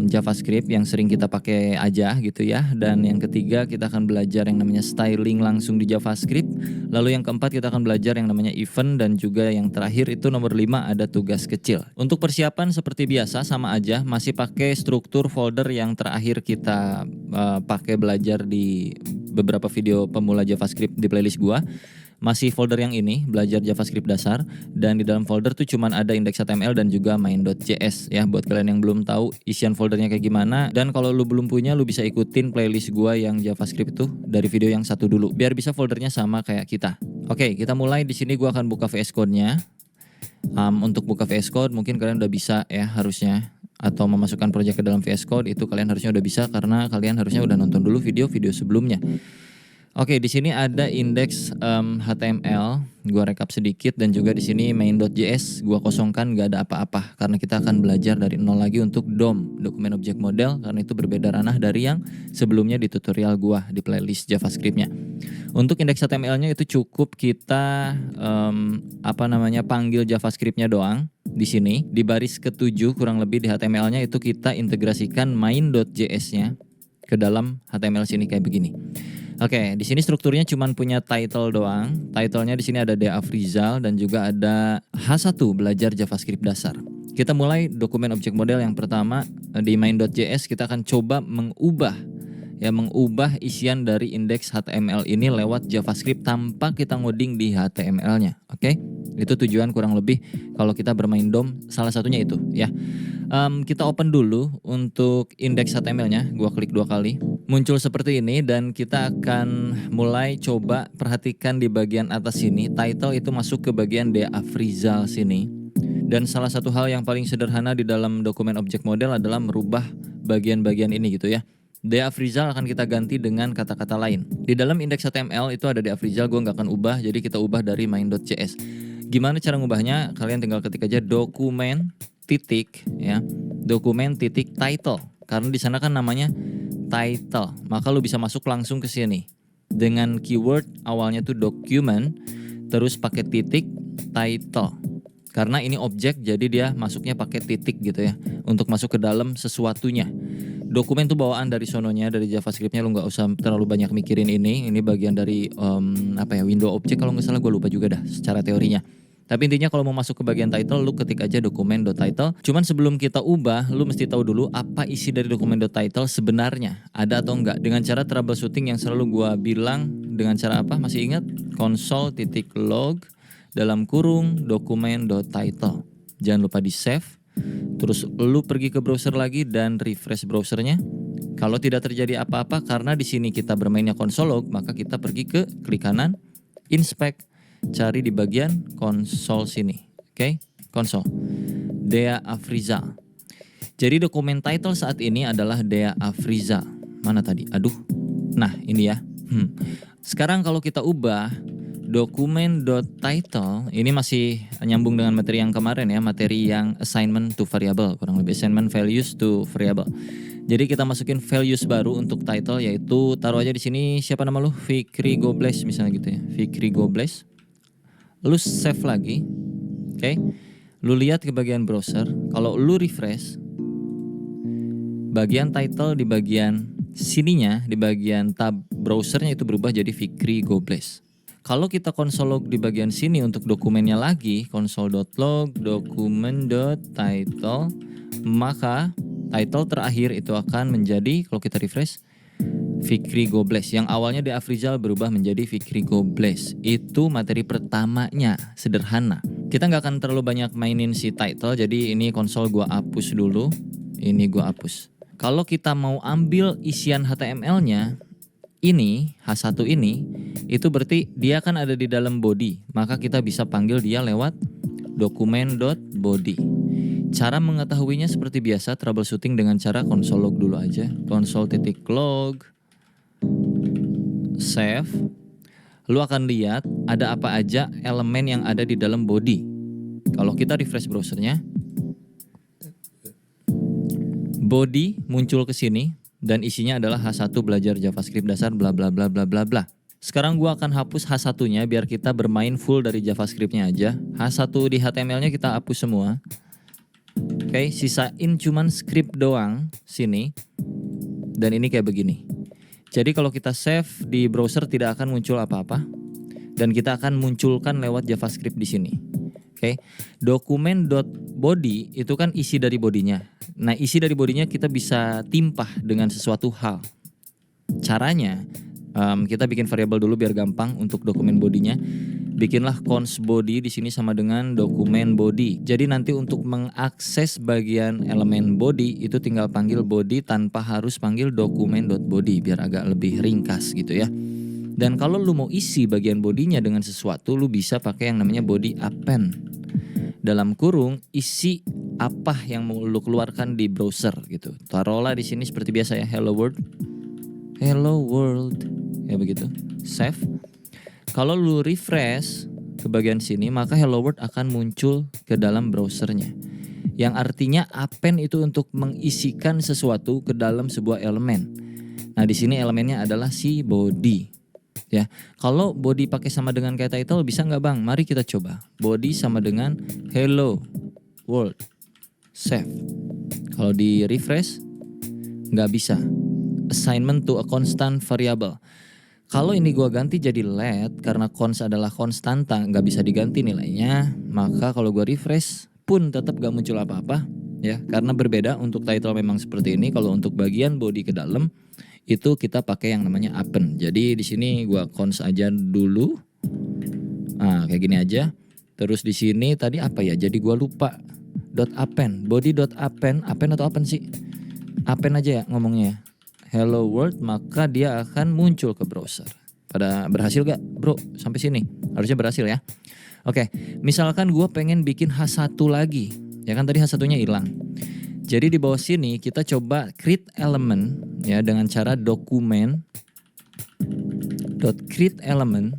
JavaScript yang sering kita pakai aja gitu ya. Dan yang ketiga kita akan belajar yang namanya styling langsung di JavaScript. Lalu yang keempat kita akan belajar yang namanya event dan juga yang terakhir itu nomor 5 ada tugas kecil. Untuk persiapan seperti biasa sama aja masih pakai struktur folder yang terakhir kita pakai belajar di beberapa video pemula JavaScript di playlist gua. Masih folder yang ini, belajar JavaScript dasar, dan di dalam folder tuh cuman ada index.html dan juga main.js ya. Buat kalian yang belum tahu isian foldernya kayak gimana, dan kalau lu belum punya lu bisa ikutin playlist gua yang JavaScript itu dari video yang satu dulu biar bisa foldernya sama kayak kita. Oke, kita mulai. Di sini gua akan buka VS Code-nya. Untuk buka VS Code mungkin kalian udah bisa ya harusnya, atau memasukkan project ke dalam VS Code itu kalian harusnya udah bisa karena kalian harusnya udah nonton dulu video-video sebelumnya. Oke, di sini ada index HTML, gua rekap sedikit dan juga di sini main.js gua kosongkan, gak ada apa-apa karena kita akan belajar dari nol lagi untuk DOM, Document Object Model, karena itu berbeda ranah dari yang sebelumnya di tutorial gua di playlist JavaScript-nya. Untuk index HTML-nya itu cukup kita panggil JavaScript-nya doang. Di sini di baris ke-7 kurang lebih di HTML-nya itu kita integrasikan main.js-nya ke dalam HTML sini kayak begini. Oke, di sini strukturnya cuma punya title doang. Title-nya di sini ada Dea Afrizal dan juga ada H1 belajar JavaScript dasar. Kita mulai dokumen object model yang pertama di main.js kita akan coba mengubah ya, mengubah isian dari indeks HTML ini lewat JavaScript tanpa kita ngoding di HTML-nya. Oke? Itu tujuan kurang lebih kalau kita bermain DOM, salah satunya itu ya. Kita open dulu untuk indeks HTML-nya, gua klik 2 kali. Muncul seperti ini dan kita akan mulai coba perhatikan di bagian atas sini, title itu masuk ke bagian De Afrizal sini. Dan salah satu hal yang paling sederhana di dalam dokumen objek model adalah merubah bagian-bagian ini gitu ya. De Afrizal akan kita ganti dengan kata-kata lain. Di dalam indeks HTML itu ada De Afrizal, gue nggak akan ubah, jadi kita ubah dari main.js. Gimana cara ngubahnya? Kalian tinggal ketik aja dokumen titik ya, dokumen titik title, karena di sana kan namanya title, maka lu bisa masuk langsung ke sini dengan keyword awalnya tuh document, terus pakai titik title, karena ini objek jadi dia masuknya pakai titik gitu ya, untuk masuk ke dalam sesuatunya. Dokumen tuh bawaan dari sononya, dari JavaScriptnya, lu nggak usah terlalu banyak mikirin ini bagian dari window object kalau nggak salah, gue lupa juga dah secara teorinya. Tapi intinya kalau mau masuk ke bagian title, lu ketik aja dokumen.title. Cuman sebelum kita ubah, lu mesti tahu dulu apa isi dari dokumen.title sebenarnya. Ada atau enggak. Dengan cara troubleshooting yang selalu gua bilang, dengan cara apa? Masih ingat? Console.log dalam kurung dokumen.title. Jangan lupa di save. Terus lu pergi ke browser lagi dan refresh browsernya. Kalau tidak terjadi apa-apa karena di sini kita bermainnya console.log, maka kita pergi ke klik kanan, inspect. Cari di bagian konsol sini. Oke, konsol Dea Afrizal. Jadi dokumen title saat ini adalah Dea Afrizal. Mana tadi? Aduh. Nah, ini ya. Sekarang kalau kita ubah dokumen.title, ini masih nyambung dengan materi yang kemarin ya, materi yang assignment to variable, kurang lebih assignment values to variable. Jadi kita masukin values baru untuk title, yaitu taruh aja di sini, siapa nama lu? Fikri Gobles misalnya gitu ya. Fikri Gobles. Lu save lagi, oke? Lu lihat ke bagian browser. Kalau lu refresh, bagian title di bagian sininya, di bagian tab browsernya itu berubah jadi Fikri Gobles. Kalau kita console.log di bagian sini untuk dokumennya lagi, console.log dokumen.title, maka title terakhir itu akan menjadi, kalau kita refresh, Fikri Gobles. Yang awalnya De Afrizal berubah menjadi Fikri Gobles. Itu materi pertamanya, sederhana. Kita nggak akan terlalu banyak mainin si title, jadi ini konsol gua hapus dulu. Ini gua hapus. Kalau kita mau ambil isian HTML-nya, ini H1 ini, itu berarti dia kan ada di dalam body, maka kita bisa panggil dia lewat dokumen.body. Cara mengetahuinya seperti biasa, troubleshooting dengan cara console.log dulu aja. Console.log save. Lu akan lihat ada apa aja elemen yang ada di dalam body. Kalau kita refresh browsernya, body muncul ke sini dan isinya adalah H1 belajar JavaScript dasar bla bla bla bla bla bla. Sekarang gua akan hapus H1-nya biar kita bermain full dari JavaScript-nya aja. H1 di HTML-nya kita hapus semua. Oke, sisain cuman script doang sini. Dan ini kayak begini. Jadi kalau kita save di browser tidak akan muncul apa-apa, dan kita akan munculkan lewat JavaScript di sini. Oke, dokumen.body itu kan isi dari bodinya. Nah, isi dari bodinya kita bisa timpah dengan sesuatu hal. Caranya, kita bikin variabel dulu biar gampang untuk dokumen bodinya. Bikinlah const body di sini sama dengan dokumen body. Jadi nanti untuk mengakses bagian elemen body itu tinggal panggil body tanpa harus panggil dokumen.body biar agak lebih ringkas gitu ya. Dan kalau lu mau isi bagian bodinya dengan sesuatu, lu bisa pakai yang namanya body append. Dalam kurung isi apa yang mau lu keluarkan di browser gitu. Taruhlah di sini seperti biasa ya, hello world. Hello world. Ya begitu. Save. Kalau lu refresh ke bagian sini, maka hello world akan muncul ke dalam browsernya. Yang artinya append itu untuk mengisikan sesuatu ke dalam sebuah elemen. Nah, di sini elemennya adalah si body. Ya, kalau body pakai sama dengan kayak title bisa nggak bang? Mari kita coba. Body sama dengan hello world. Save. Kalau di refresh nggak bisa. Assignment to a constant variable. Kalau ini gua ganti jadi let karena const adalah konstanta, nggak bisa diganti nilainya, maka kalau gua refresh pun tetap gak muncul apa-apa ya, karena berbeda. Untuk title memang seperti ini. Kalau untuk bagian body ke dalam itu kita pakai yang namanya append. Jadi di sini gua cons aja dulu. Nah, kayak gini aja. Terus di sini tadi apa ya? Jadi gua lupa. .append, body.append, append atau append sih? Append aja ya ngomongnya. Hello world, maka dia akan muncul ke browser. Pada berhasil gak bro sampai sini? Harusnya berhasil ya. Oke, misalkan gua pengen bikin H1 lagi. Ya kan tadi H1-nya hilang. Jadi di bawah sini kita coba create element ya dengan cara document.create element.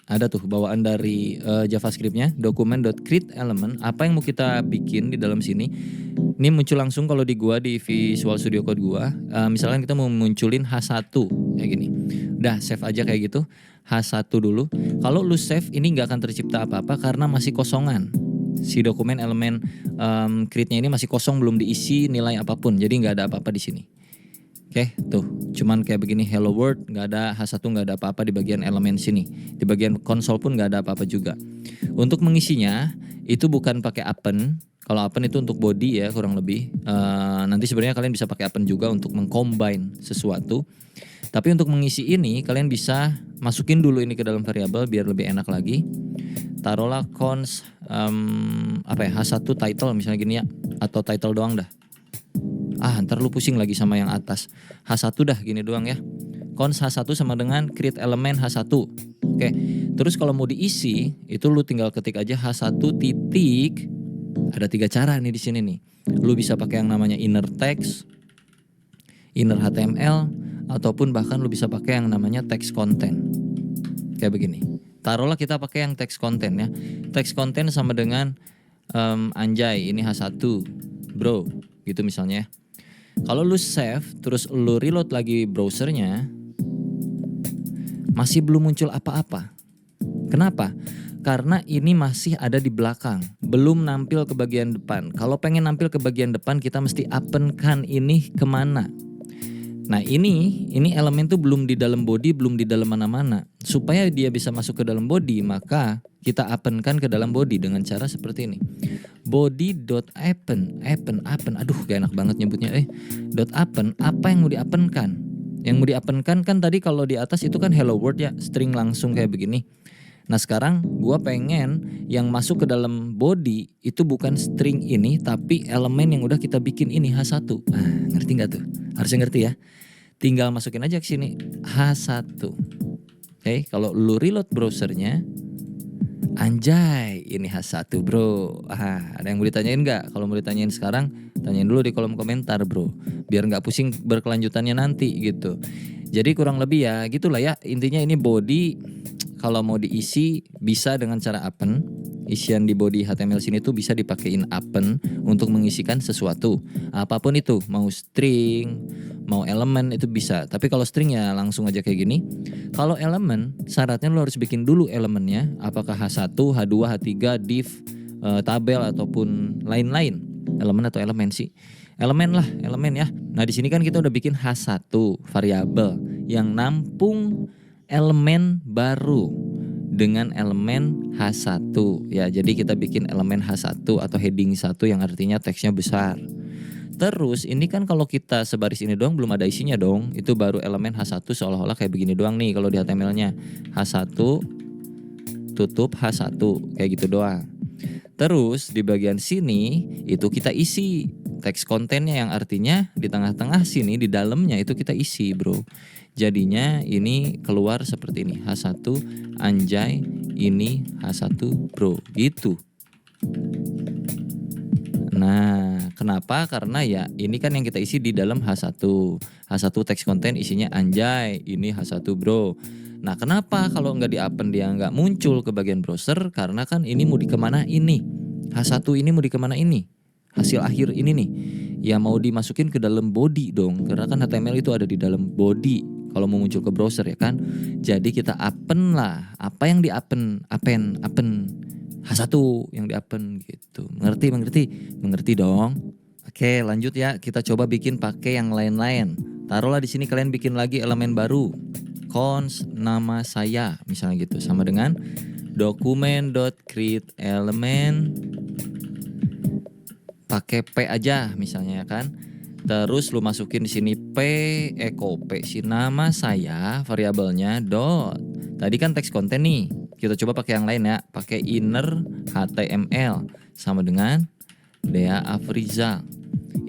Ada tuh bawaan dari JavaScript-nya, document.create-element. Apa yang mau kita bikin di dalam sini? Ini muncul langsung kalau di gua di Visual Studio Code gua. Misalkan kita mau munculin H1 kayak gini. Udah save aja kayak gitu. H1 dulu. Kalau lu save ini nggak akan tercipta apa-apa karena masih kosongan. Si dokumen elemen create-nya ini masih kosong, belum diisi nilai apapun. Jadi nggak ada apa-apa di sini. Oke, tuh, cuman kayak begini hello world, nggak ada H1, nggak ada apa-apa di bagian elemen sini. Di bagian konsol pun nggak ada apa-apa juga. Untuk mengisinya itu bukan pakai append. Kalau append itu untuk body ya kurang lebih. Nanti sebenarnya kalian bisa pakai append juga untuk mengcombine sesuatu. Tapi untuk mengisi ini kalian bisa masukin dulu ini ke dalam variabel biar lebih enak lagi. Taruhlah cons H1 title misalnya gini ya, atau title doang dah. Ntar lu pusing lagi sama yang atas. H1 dah gini doang ya. Cons H1 sama dengan create element H1. Oke. Terus kalau mau diisi itu lu tinggal ketik aja H1 titik. Ada 3 cara nih di sini nih. Lu bisa pakai yang namanya inner text, inner HTML, ataupun bahkan lu bisa pakai yang namanya text content. Kayak begini. Taruhlah kita pakai yang text content ya. Text content sama dengan anjay ini H1 bro gitu misalnya. Kalau lu save terus lu reload lagi browsernya masih belum muncul apa-apa. Kenapa? Karena ini masih ada di belakang, belum nampil ke bagian depan. Kalau pengen nampil ke bagian depan kita mesti append-kan ini kemana. Nah ini elemen tuh belum di dalam body, belum di dalam mana-mana. Supaya dia bisa masuk ke dalam body maka kita append-kan ke dalam body dengan cara seperti ini. Body.append, aduh gak enak banget nyebutnya. .append, apa yang mau di-append-kan? Yang mau di-append-kan kan tadi kalau di atas itu kan hello world ya, string langsung kayak begini. Nah sekarang gua pengen yang masuk ke dalam body itu bukan string ini tapi elemen yang udah kita bikin ini H1. Ngerti gak tuh? Harusnya ngerti ya. Tinggal masukin aja ke sini H1. Oke, kalau lu reload browsernya, anjay ini H1 bro. Ada yang mau ditanyain gak? Kalau mau ditanyain sekarang, tanyain dulu di kolom komentar bro. Biar gak pusing berkelanjutannya nanti gitu. Jadi kurang lebih ya gitulah ya. Intinya ini body kalau mau diisi bisa dengan cara append. Isian di body HTML sini tuh bisa dipakein append untuk mengisikan sesuatu. Apapun itu, mau string, mau elemen itu bisa. Tapi kalau string ya langsung aja kayak gini. Kalau elemen, syaratnya lo harus bikin dulu elemennya. Apakah H1, H2, H3, div, tabel ataupun lain-lain. Elemen atau elemen sih? Elemen lah, elemen ya. Nah di sini kan kita udah bikin H1 variabel yang nampung elemen baru dengan elemen H1 ya. Jadi kita bikin elemen H1 atau heading 1 yang artinya teksnya besar. Terus ini kan kalau kita sebaris ini doang belum ada isinya dong. Itu baru elemen H1 seolah-olah kayak begini doang nih kalau di HTML-nya. H1 tutup H1 kayak gitu doang. Terus di bagian sini itu kita isi teks kontennya yang artinya di tengah-tengah sini di dalamnya itu kita isi bro. Jadinya ini keluar seperti ini H1 anjay ini H1 bro gitu. Nah kenapa? Karena ya ini kan yang kita isi di dalam H1 teks konten isinya anjay ini H1 bro. Nah kenapa kalau nggak di-append dia nggak muncul ke bagian browser? Karena kan ini mau dikemana ini H1 ini mau dikemana ini hasil akhir ini nih ya mau dimasukin ke dalam body dong. Karena kan HTML itu ada di dalam body kalau mau muncul ke browser ya kan. Jadi kita append lah. Apa yang di-append? Append H1 yang di-append gitu. Mengerti dong. Oke, lanjut ya. Kita coba bikin pakai yang lain-lain. Taruhlah di sini kalian bikin lagi elemen baru. Cons nama saya misalnya gitu. Sama dengan document.create element pakai P aja misalnya ya kan. Terus lu masukin di sini p copy si nama saya variabelnya dot. Tadi kan teks konten nih. Kita coba pakai yang lain ya. Pakai inner HTML sama dengan Dea Afrizal.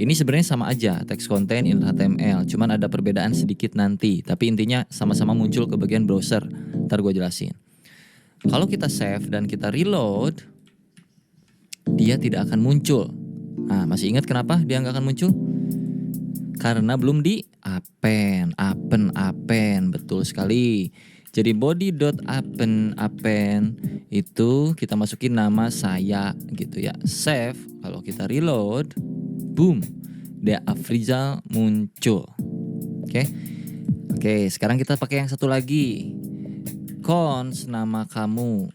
Ini sebenarnya sama aja, teks konten inner HTML, cuman ada perbedaan sedikit nanti. Tapi intinya sama-sama muncul ke bagian browser. Ntar gue jelasin. Kalau kita save dan kita reload, dia tidak akan muncul. Nah, masih ingat kenapa dia nggak akan muncul? Karena belum di append, betul sekali. Jadi body.append itu kita masukin nama saya gitu ya. Save, kalau kita reload, boom, Dea Afrizal muncul. Oke, sekarang kita pakai yang satu lagi. Cons nama kamu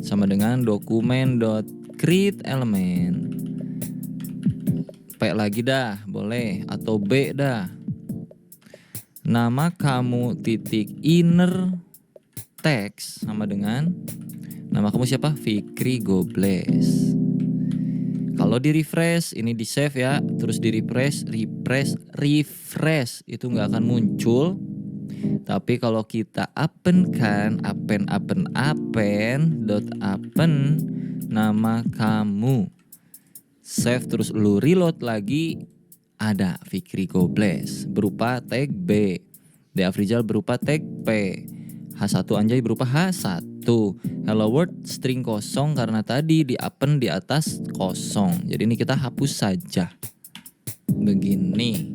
sama dengan dokumen.create element. P lagi dah, boleh, atau B dah. Nama kamu titik inner text sama dengan nama kamu siapa? Fikri Gobles. Kalau di refresh, ini di save ya, terus di refresh itu nggak akan muncul. Tapi kalau kita append nama kamu, save terus lu reload lagi, ada Fikri Gobles berupa tag B, Dea Afrizal berupa tag P, H1 Anjay berupa H1, hello world string kosong karena tadi di append di atas kosong. Jadi ini kita hapus saja. Begini.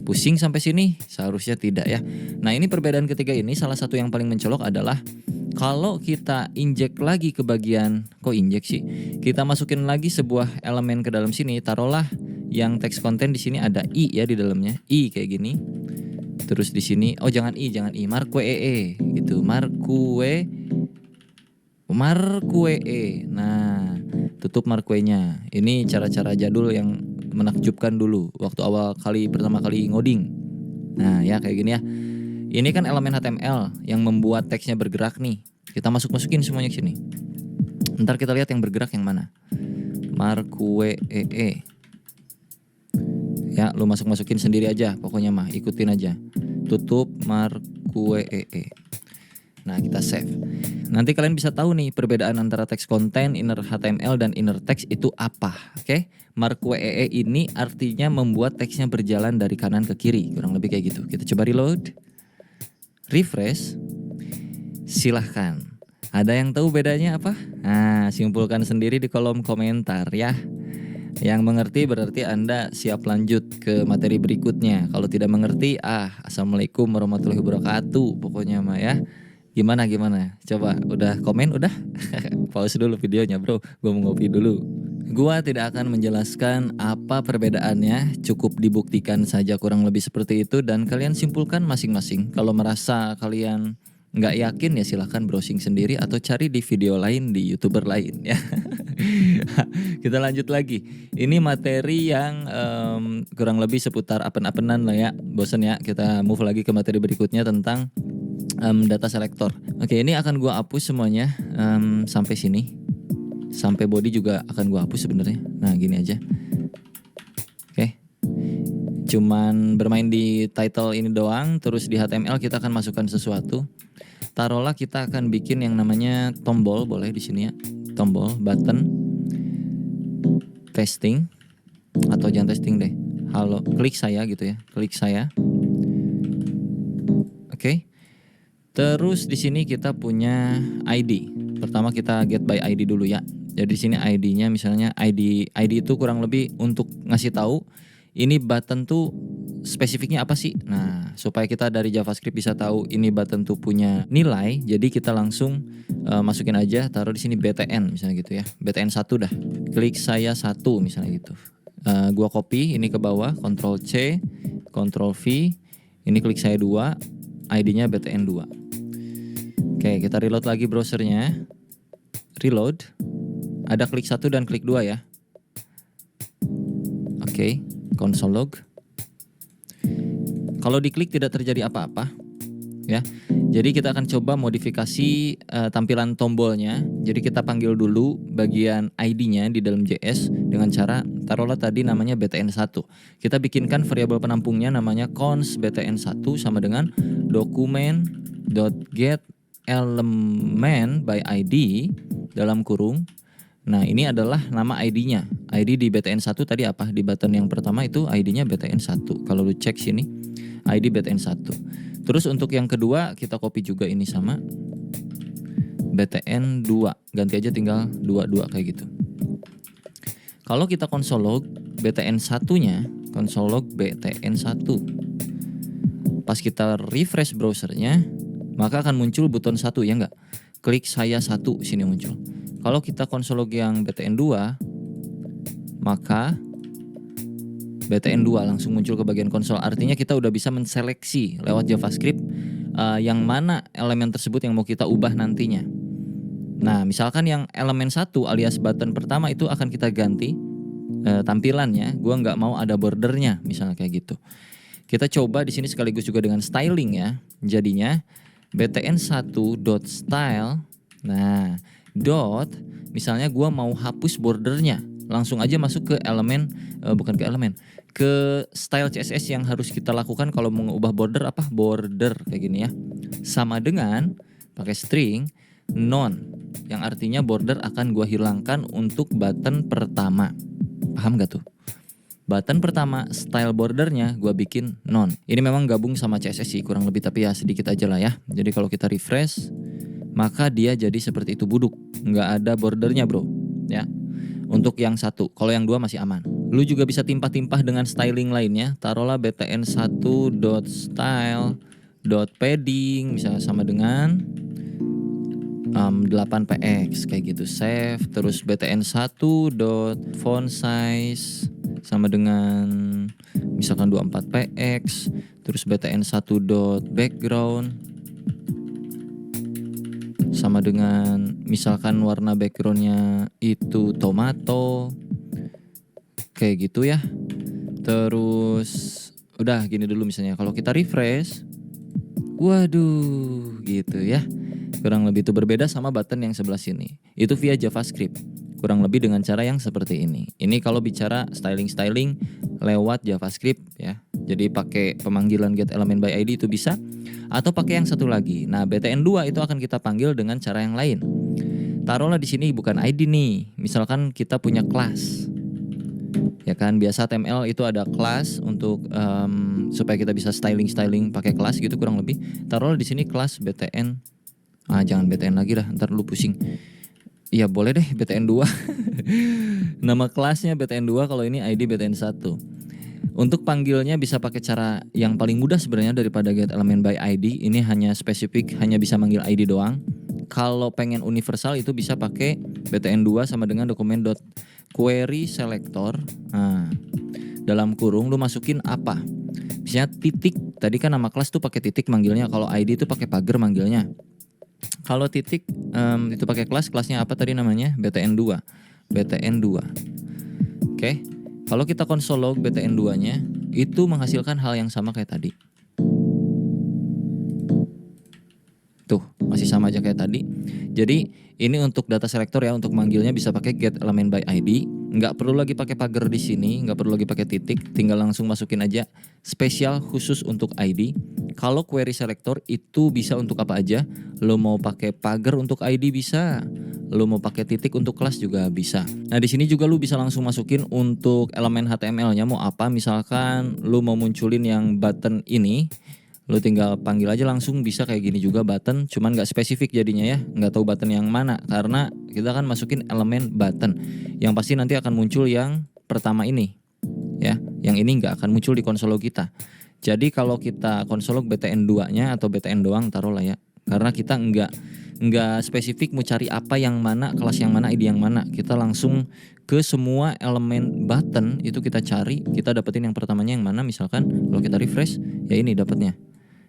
Pusing sampai sini? Seharusnya tidak ya. Nah, ini perbedaan ketiga ini salah satu yang paling mencolok adalah kalau kita injek lagi ke bagian, kok injek sih? Kita masukin lagi sebuah elemen ke dalam sini, taruhlah yang teks konten di sini ada i ya di dalamnya, i kayak gini. Terus di sini, oh jangan i, marquee gitu, marquee. Nah, tutup marquee-nya. Ini cara-cara jadul yang menakjubkan dulu waktu pertama kali ngoding. Nah, ya kayak gini ya. Ini kan elemen HTML yang membuat teksnya bergerak nih. Kita masukin semuanya ke sini. Ntar kita lihat yang bergerak yang mana. Marquee. Ya, lu masukin sendiri aja pokoknya mah, ikutin aja. Tutup marquee. Nah, kita save. Nanti kalian bisa tahu nih perbedaan antara teks konten, inner HTML dan inner text itu apa. Oke? Marquee ini artinya membuat teksnya berjalan dari kanan ke kiri, kurang lebih kayak gitu. Kita coba reload. Refresh. Silahkan. Ada yang tahu bedanya apa? Nah, simpulkan sendiri di kolom komentar ya. Yang mengerti berarti Anda siap lanjut ke materi berikutnya. Kalau tidak mengerti, assalamualaikum warahmatullahi wabarakatuh. Pokoknya mah ya. Gimana? Coba, udah komen udah? Pause dulu videonya bro, gue mau ngopi dulu. Gua tidak akan menjelaskan apa perbedaannya, cukup dibuktikan saja kurang lebih seperti itu dan kalian simpulkan masing-masing. Kalau merasa kalian nggak yakin ya silahkan browsing sendiri atau cari di video lain di YouTuber lain ya. Kita lanjut lagi. Ini materi yang kurang lebih seputar apen-apenan lah ya. Bosen ya, kita move lagi ke materi berikutnya tentang data selector. Oke, ini akan gua hapus semuanya sampai sini. Sampai body juga akan gua hapus sebenarnya. Nah, gini aja. Oke. Cuman bermain di title ini doang, terus di HTML kita akan masukkan sesuatu. Taruhlah kita akan bikin yang namanya tombol, boleh di sini ya. Tombol, button, testing atau jangan testing deh. Halo, klik saya gitu ya. Klik saya. Oke. Terus di sini kita punya ID. Pertama kita get by ID dulu ya. Jadi di sini ID-nya misalnya ID itu kurang lebih untuk ngasih tahu ini button tuh spesifiknya apa sih. Nah, supaya kita dari JavaScript bisa tahu ini button tuh punya nilai, jadi kita langsung masukin aja, taruh di sini btn misalnya gitu ya. BTN 1 dah. Klik saya 1 misalnya gitu. Gua copy ini ke bawah, Ctrl C, Ctrl V. Ini klik saya 2, ID-nya BTN 2. Oke, kita reload lagi browsernya. Reload. Ada klik 1 dan klik 2 ya. Oke, console log. Kalau diklik tidak terjadi apa-apa ya. Jadi kita akan coba modifikasi tampilan tombolnya. Jadi kita panggil dulu bagian ID-nya di dalam JS dengan cara taruhlah tadi namanya btn1. Kita bikinkan variabel penampungnya namanya const btn1 sama dengan document.get element by ID dalam kurung. Nah, ini adalah nama ID-nya. ID di btn1 tadi apa? Di button yang pertama itu ID-nya btn1. Kalau lu cek sini ID btn1. Terus untuk yang kedua kita copy juga ini sama btn2. Ganti aja tinggal 22 kayak gitu. Kalau kita console log btn1-nya, console log btn1. Pas kita refresh browsernya, maka akan muncul button 1 ya enggak? Klik saya 1 sini muncul. Kalau kita console log yang btn2, maka btn2 langsung muncul ke bagian konsol. Artinya kita udah bisa menseleksi lewat JavaScript yang mana elemen tersebut yang mau kita ubah nantinya. Nah, misalkan yang elemen 1 alias button pertama itu akan kita ganti tampilannya. Gua nggak mau ada bordernya, misalnya kayak gitu. Kita coba di sini sekaligus juga dengan styling ya. Jadinya btn1.style. Nah, dot misalnya gua mau hapus bordernya. Langsung aja masuk ke elemen ke style CSS yang harus kita lakukan kalau mau mengubah border apa? Border kayak gini ya. Sama dengan pakai string none yang artinya border akan gua hilangkan untuk button pertama. Paham gak tuh? Button pertama style bordernya gua bikin none. Ini memang gabung sama CSS sih kurang lebih, tapi ya sedikit aja lah ya. Jadi kalau kita refresh maka dia jadi seperti itu buduk, nggak ada bordernya bro ya. Untuk yang 1, kalau yang 2 masih aman. Lu juga bisa timpah-timpah dengan styling lainnya. Taruhlah btn1.style.padding misalnya sama dengan 8px kayak gitu. Save. Terus btn1.font size sama dengan misalkan 24px. Terus btn1.background sama dengan misalkan warna backgroundnya itu tomato kayak gitu ya. Terus udah gini dulu misalnya. Kalau kita refresh, waduh gitu ya. Kurang lebih itu berbeda sama button yang sebelah sini. Itu via JavaScript. Kurang lebih dengan cara yang seperti ini. Ini kalau bicara styling lewat JavaScript ya. Jadi pakai pemanggilan get element by ID itu bisa. Atau pakai yang satu lagi. Nah, btn2 itu akan kita panggil dengan cara yang lain. Taruhlah di sini bukan ID nih. Misalkan kita punya kelas. Ya kan, biasa HTML itu ada kelas untuk supaya kita bisa styling pakai kelas gitu kurang lebih. Taruhlah di sini kelas btn. Jangan btn lagi dah, ntar lu pusing. Iya, boleh deh btn2. Nama kelasnya btn2, kalau ini ID btn1. Untuk panggilnya bisa pakai cara yang paling mudah sebenarnya daripada get element by ID. Ini hanya spesifik, hanya bisa manggil ID doang. Kalau pengen universal itu bisa pakai btn2 sama dengan document.query selector. Nah, dalam kurung lu masukin apa? Misalnya titik. Tadi kan nama kelas tuh pakai titik manggilnya. Kalau ID itu pakai pagar manggilnya. Kalau titik itu pakai kelasnya apa tadi namanya? btn2. Oke. Kalau kita console log btn2-nya itu menghasilkan hal yang sama kayak tadi. Tuh, masih sama aja kayak tadi. Jadi, ini untuk data selector ya, untuk manggilnya bisa pakai get element by ID. Nggak perlu lagi pakai pagar di sini, nggak perlu lagi pakai titik, tinggal langsung masukin aja spesial khusus untuk ID. Kalau query selector itu bisa untuk apa aja. Lo mau pakai pagar untuk ID bisa. Lo mau pakai titik untuk kelas juga bisa. Nah, di sini juga lo bisa langsung masukin untuk elemen HTML-nya mau apa. Misalkan lo mau munculin yang button ini, lo tinggal panggil aja langsung bisa kayak gini juga button, cuman nggak spesifik jadinya ya, nggak tahu button yang mana karena kita akan masukin elemen button. Yang pasti nanti akan muncul yang pertama ini, ya. Yang ini nggak akan muncul di konsol log kita. Jadi kalau kita konsol log btn2-nya atau btn doang taruh lah ya, karena kita nggak spesifik mau cari apa yang mana, kelas yang mana, ID yang mana. Kita langsung ke semua elemen button itu kita cari, kita dapetin yang pertamanya yang mana. Misalkan kalau kita refresh, ya ini dapatnya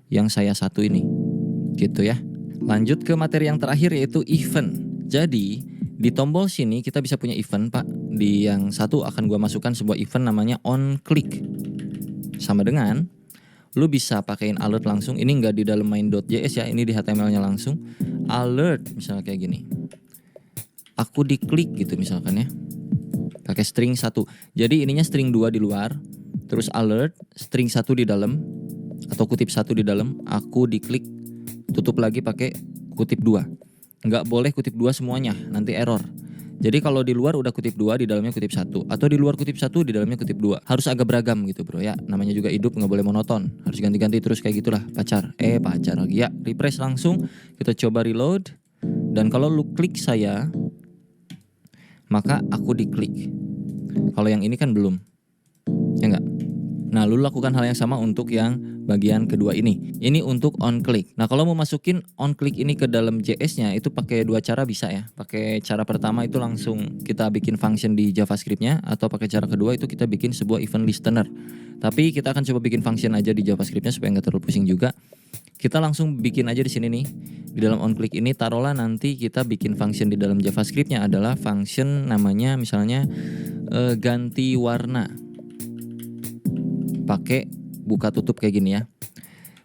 yang saya satu ini, gitu ya. Lanjut ke materi yang terakhir yaitu event. Jadi di tombol sini kita bisa punya event pak. Di yang satu akan gua masukkan sebuah event namanya on click. Sama dengan lu bisa pakein alert langsung. Ini nggak di dalam main.js ya, ini di HTML-nya langsung. Alert misalnya kayak gini. Aku diklik gitu misalkan ya. Pakai string 1. Jadi ininya string 2 di luar, terus alert, string 1 di dalam atau kutip 1 di dalam, aku diklik, tutup lagi pakai kutip 2. Nggak boleh kutip 2 semuanya, nanti error. Jadi kalau di luar udah kutip 2, di dalamnya kutip 1, atau di luar kutip 1, di dalamnya kutip 2. Harus agak beragam gitu bro ya. Namanya juga hidup, nggak boleh monoton. Harus ganti-ganti terus kayak gitulah. Pacar lagi ya. Refresh langsung. Kita coba reload. Dan kalau lu klik saya, maka aku diklik. Kalau yang ini kan belum. Ya enggak? Nah, lu lakukan hal yang sama untuk yang bagian kedua ini. Ini untuk on click. Nah, kalau mau masukin on click ini ke dalam JS-nya itu pakai 2 cara bisa ya. Pakai cara pertama itu langsung kita bikin function di JavaScript-nya, atau pakai cara kedua itu kita bikin sebuah event listener. Tapi kita akan coba bikin function aja di JavaScript-nya supaya nggak terlalu pusing juga. Kita langsung bikin aja di sini nih. Di dalam on click ini taruhlah nanti kita bikin function di dalam JavaScript-nya adalah function namanya misalnya ganti warna. Pakai buka tutup kayak gini ya.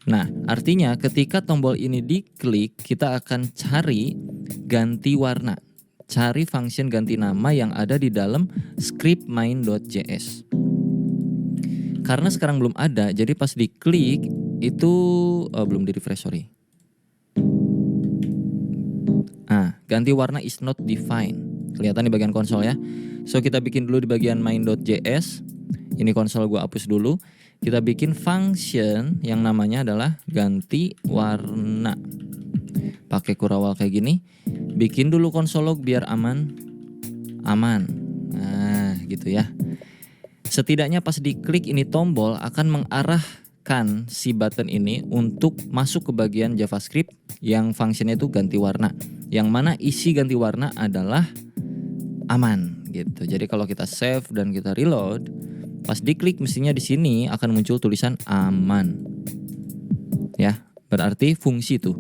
Nah, artinya ketika tombol ini diklik, kita akan cari ganti warna. Cari function ganti nama yang ada di dalam script main.js. Karena sekarang belum ada, jadi pas diklik itu belum di refresh, sorry. Ganti warna is not defined. Kelihatan di bagian konsol ya. So kita bikin dulu di bagian main.js. Ini konsol gua hapus dulu. Kita bikin function yang namanya adalah ganti warna. Pakai kurawal kayak gini. Bikin dulu konsol log biar aman. Nah, gitu ya. Setidaknya pas diklik ini tombol akan mengarahkan si button ini untuk masuk ke bagian JavaScript yang fungsinya itu ganti warna. Yang mana isi ganti warna adalah aman gitu. Jadi kalau kita save dan kita reload, pas diklik mestinya di sini akan muncul tulisan aman. Ya, berarti fungsi tuh.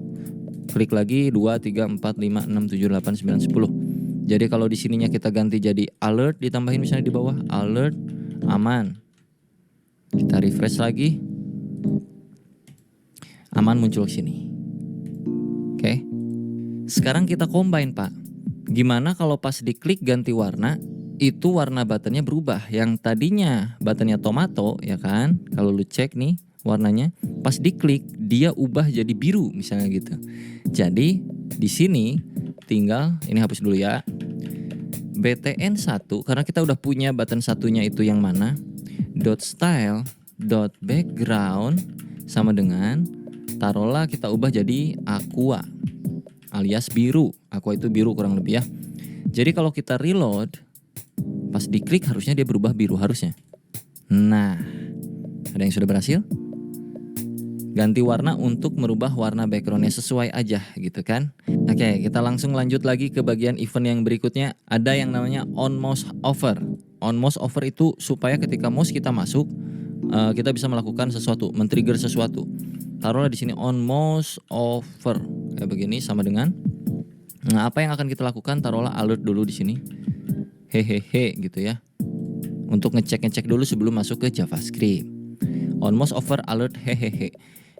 Klik lagi 2 3 4 5 6 7 8 9 10. Jadi kalau di sininya kita ganti jadi alert, ditambahin misalnya di bawah alert aman. Kita refresh lagi. Aman muncul ke sini. Oke. Sekarang kita combine, Pak. Gimana kalau pas diklik ganti warna, itu warna buttonnya berubah. Yang tadinya buttonnya tomato, ya kan? Kalau lu cek nih warnanya, pas diklik dia ubah jadi biru misalnya gitu. Jadi di sini tinggal, ini hapus dulu ya. btn1 karena kita udah punya button satunya itu yang mana? .style .background sama dengan taruhlah kita ubah jadi aqua alias biru. Aqua itu biru kurang lebih ya. Jadi kalau kita reload, pas diklik harusnya dia berubah biru harusnya. Nah, ada yang sudah berhasil? Ganti warna untuk merubah warna backgroundnya sesuai aja gitu kan. Oke, kita langsung lanjut lagi ke bagian event yang berikutnya. Ada yang namanya on mouse over. On mouse over itu supaya ketika mouse kita masuk, kita bisa melakukan sesuatu, men-trigger sesuatu. Taruhlah di sini on mouse over kayak begini sama dengan. Nah, apa yang akan kita lakukan? Taruhlah alert dulu di sini. Hehehe gitu ya. Untuk ngecek dulu sebelum masuk ke JavaScript. On mouse over alert hehehe.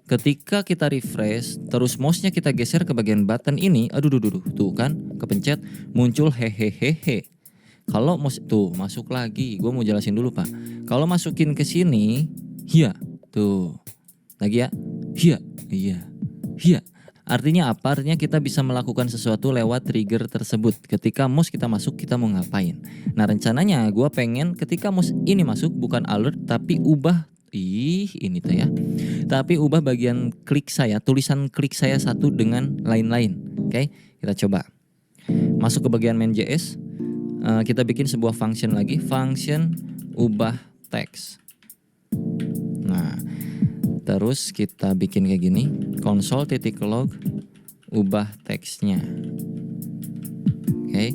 Ketika kita refresh, terus mouse-nya kita geser ke bagian button ini, tuh kan, kepencet, muncul hehehe. Kalau mouse tuh masuk lagi, gue mau jelasin dulu Pak. Kalau masukin ke sini, iya, tuh, lagi ya, iya. Artinya apa? Artinya kita bisa melakukan sesuatu lewat trigger tersebut. Ketika mouse kita masuk, kita mau ngapain? Nah rencananya gue pengen ketika mouse ini masuk bukan alert tapi ubah. Ini tuh ya. Tapi ubah bagian klik saya, tulisan klik saya satu dengan lain-lain. Oke, kita coba. Masuk ke bagian main.js. Kita bikin sebuah function lagi. Function ubah teks. Nah, terus kita bikin kayak gini. Console.log ubah teksnya. Oke.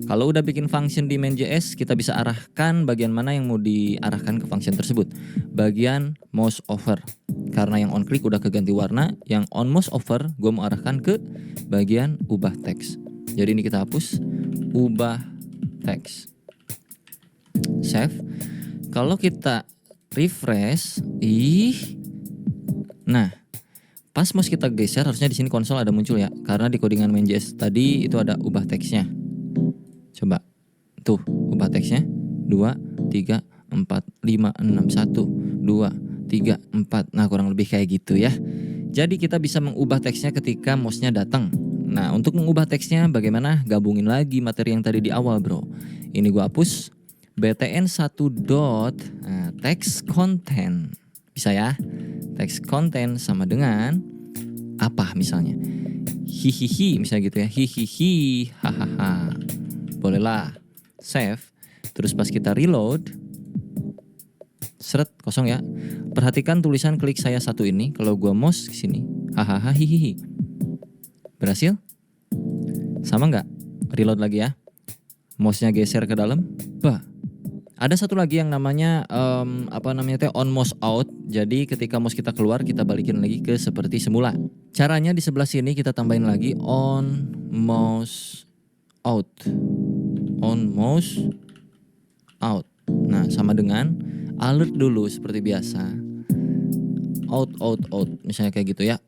Kalau udah bikin function di main.js, kita bisa arahkan bagian mana yang mau diarahkan ke function tersebut. Bagian mouse over. Karena yang on click udah keganti warna, yang on mouse over gue mau arahkan ke bagian ubah teks. Jadi ini kita hapus, ubah teks. Save. Kalau kita refresh, Nah, pas mouse kita geser harusnya di sini konsol ada muncul ya. Karena di codingan main.js tadi itu ada ubah teksnya. Coba. Tuh, ubah teksnya. 2, 3, 4, 5, 6, 1, 2, 3, 4. Nah, kurang lebih kayak gitu ya. Jadi kita bisa mengubah teksnya ketika mouse-nya datang. Nah, untuk mengubah teksnya bagaimana? Gabungin lagi materi yang tadi di awal, bro. Ini gua hapus. btn1 dot text content. Bisa ya? Text content sama dengan apa misalnya? Hihihi misalnya gitu ya. Hihihi, hahaha. Bolehlah. Save. Terus pas kita reload, seret kosong ya. Perhatikan tulisan klik saya satu ini. Kalau gua mouse ke sini, hahaha hihihi. Berhasil? Sama nggak? Reload lagi ya. Mouse-nya geser ke dalam. Bah. Ada satu lagi yang namanya on mouse out. Jadi ketika mouse kita keluar, kita balikin lagi ke seperti semula. Caranya di sebelah sini kita tambahin lagi on mouse out. On mouse out. Nah, sama dengan alert dulu seperti biasa. Out. Misalnya kayak gitu ya.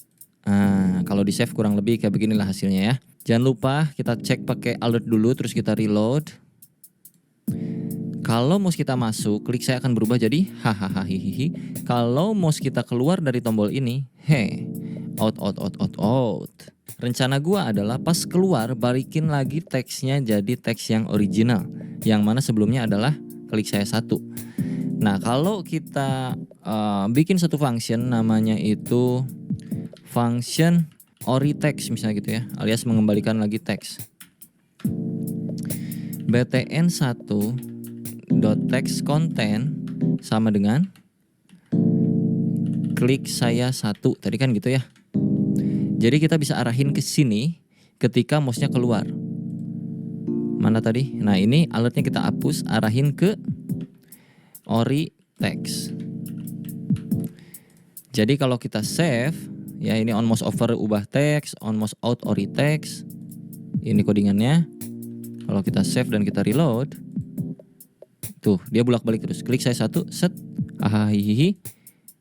Nah, kalau di save kurang lebih kayak beginilah hasilnya ya. Jangan lupa kita cek pakai alert dulu terus kita reload. Kalau mouse kita masuk, klik saya akan berubah jadi hahaha hihihi. Kalau mouse kita keluar dari tombol ini, out. Rencana gua adalah pas keluar balikin lagi teksnya jadi teks yang original. Yang mana sebelumnya adalah klik saya satu. Nah, kalau kita bikin satu function namanya itu function oritext misalnya gitu ya, alias mengembalikan lagi teks. btn1 dot text content sama dengan klik saya satu tadi kan gitu ya. Jadi kita bisa arahin ke sini ketika mouse-nya keluar. Mana tadi? Nah, ini alertnya kita hapus, arahin ke ori text. Jadi kalau kita save ya, ini on mouse over ubah teks, on mouse out ori text. Ini codingannya. Kalau kita save dan kita reload, tuh dia bolak-balik terus. Klik saya satu, set, hihihi.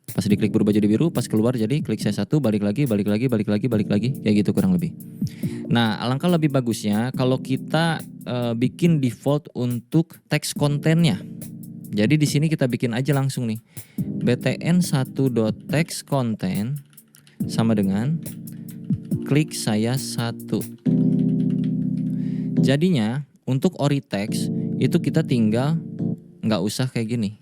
Pas diklik berubah jadi biru, pas keluar jadi klik saya satu, balik lagi, kayak gitu kurang lebih. Nah, alangkah lebih bagusnya kalau kita bikin default untuk teks kontennya. Jadi di sini kita bikin aja langsung nih. btn1.textContent sama dengan klik saya satu. Jadinya untuk ori text itu kita tinggal nggak usah kayak gini.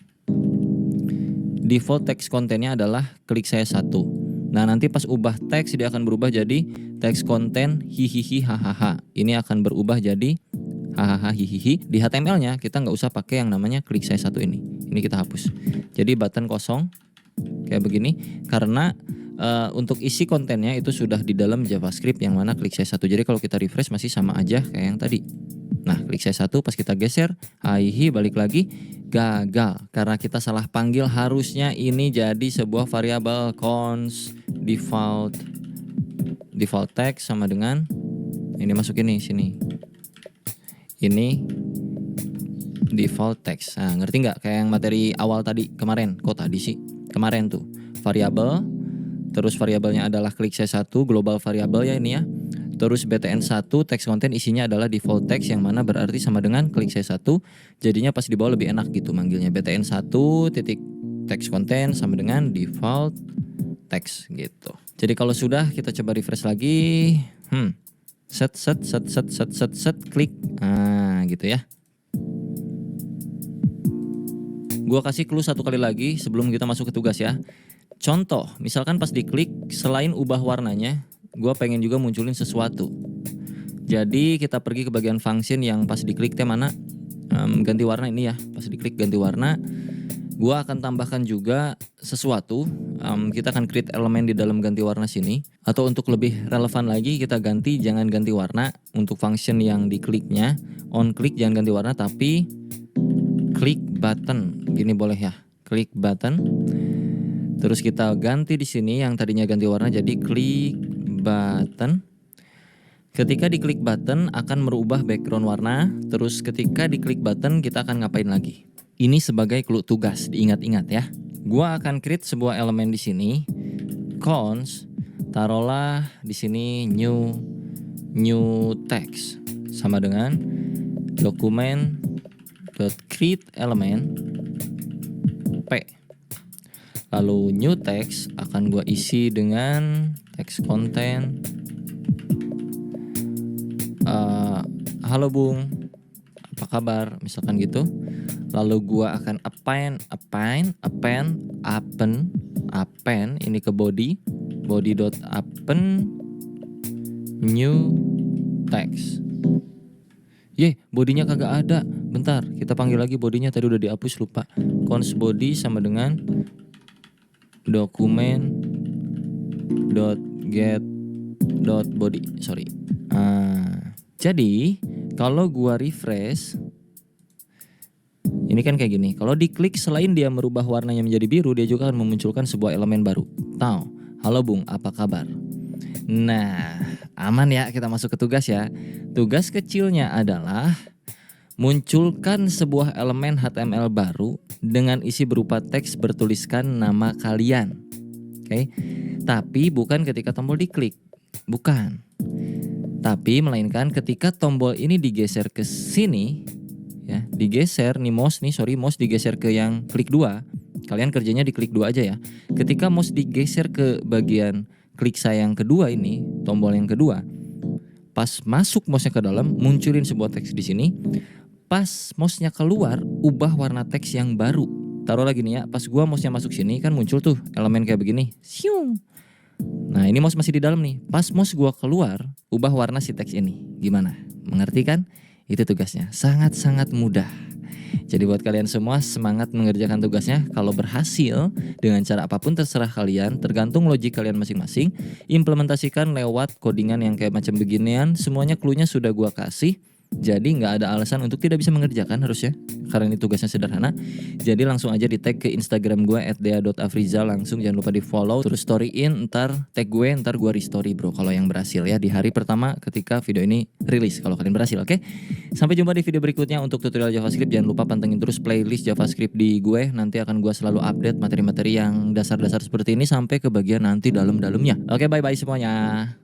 Default text kontennya adalah klik saya satu. Nah, nanti pas ubah teks dia akan berubah jadi text content hihihi hahaha. Ini akan berubah jadi hahaha hihihi. Di HTML-nya kita nggak usah pakai yang namanya klik saya satu ini. Ini kita hapus. Jadi button kosong kayak begini karena untuk isi kontennya itu sudah di dalam JavaScript yang mana klik saya satu. Jadi kalau kita refresh masih sama aja kayak yang tadi. Nah, klik saya satu pas kita geser, hihi balik lagi, gagal karena kita salah panggil. Harusnya ini jadi sebuah variabel const default text sama dengan ini masuk ini sini. Ini default text. Nah, ngerti nggak kayak yang materi awal tadi kemarin? Kok tadi sih? Kemarin tuh variabel, terus variabelnya adalah klik saya satu, global variabel ya ini ya. Terus btn1 text content isinya adalah default text yang mana berarti sama dengan klik saya satu. Jadinya pas di bawah lebih enak gitu manggilnya. btn1 titik text content sama dengan default text gitu. Jadi kalau sudah kita coba refresh lagi. Set klik. Nah, gitu ya. Gua kasih clue satu kali lagi sebelum kita masuk ke tugas ya. Contoh, misalkan pas diklik selain ubah warnanya, gue pengen juga munculin sesuatu. Jadi kita pergi ke bagian function yang pas diklik teh mana ganti warna ini ya. Pas diklik ganti warna, gue akan tambahkan juga sesuatu. Kita akan create elemen di dalam ganti warna sini. Atau untuk lebih relevan lagi kita ganti, jangan ganti warna untuk function yang dikliknya. On click jangan ganti warna tapi klik button. Gini boleh ya. Klik button. Terus kita ganti di sini yang tadinya ganti warna jadi klik button. Ketika diklik button akan merubah background warna. Terus ketika diklik button kita akan ngapain lagi? Ini sebagai clue tugas, diingat-ingat ya. Gua akan create sebuah elemen di sini. cons, taruhlah di sini new text sama dengan document.create element p. Lalu new text akan gua isi dengan text content halo Bung, apa kabar, misalkan gitu. Lalu gua akan append ini ke body.append new text. Bodinya kagak ada. Bentar, kita panggil lagi bodinya, tadi udah dihapus lupa. Cons body sama dengan document.get.body. Sorry. Jadi kalau gua refresh, ini kan kayak gini. Kalau diklik, selain dia merubah warnanya menjadi biru, dia juga akan memunculkan sebuah elemen baru. Halo Bung, apa kabar? Nah, aman ya, kita masuk ke tugas ya. Tugas kecilnya adalah munculkan sebuah elemen HTML baru dengan isi berupa teks bertuliskan nama kalian. Oke. Tapi bukan ketika tombol diklik. Bukan. Tapi melainkan ketika tombol ini digeser ke sini, ya, digeser nih mouse digeser ke yang klik 2. Kalian kerjanya di klik 2 aja ya. Ketika mouse digeser ke bagian klik saya yang kedua ini, tombol yang kedua, pas masuk mouse-nya ke dalam, munculin sebuah teks di sini. Pas mouse-nya keluar, ubah warna teks yang baru. Taruh lagi nih ya, pas gua mouse-nya masuk sini kan muncul tuh elemen kayak begini. Siung. Nah, ini mouse masih di dalam nih. Pas mouse gua keluar, ubah warna si teks ini. Gimana? Mengerti kan? Itu tugasnya. Sangat-sangat mudah. Jadi buat kalian semua, semangat mengerjakan tugasnya. Kalau berhasil dengan cara apapun terserah kalian, tergantung logik kalian masing-masing. Implementasikan lewat codingan yang kayak macam beginian. Semuanya cluenya sudah gua kasih. Jadi nggak ada alasan untuk tidak bisa mengerjakan harusnya, karena ini tugasnya sederhana. Jadi langsung aja di tag ke Instagram gue @dea.afrizal, langsung jangan lupa di follow, terus storyin, ntar tag gue, ntar gue restory bro kalau yang berhasil ya, di hari pertama ketika video ini rilis kalau kalian berhasil. Oke? Sampai jumpa di video berikutnya. Untuk tutorial JavaScript jangan lupa pantengin terus playlist JavaScript di gue, nanti akan gue selalu update materi-materi yang dasar-dasar seperti ini sampai ke bagian nanti dalam-dalamnya. Oke, bye-bye semuanya.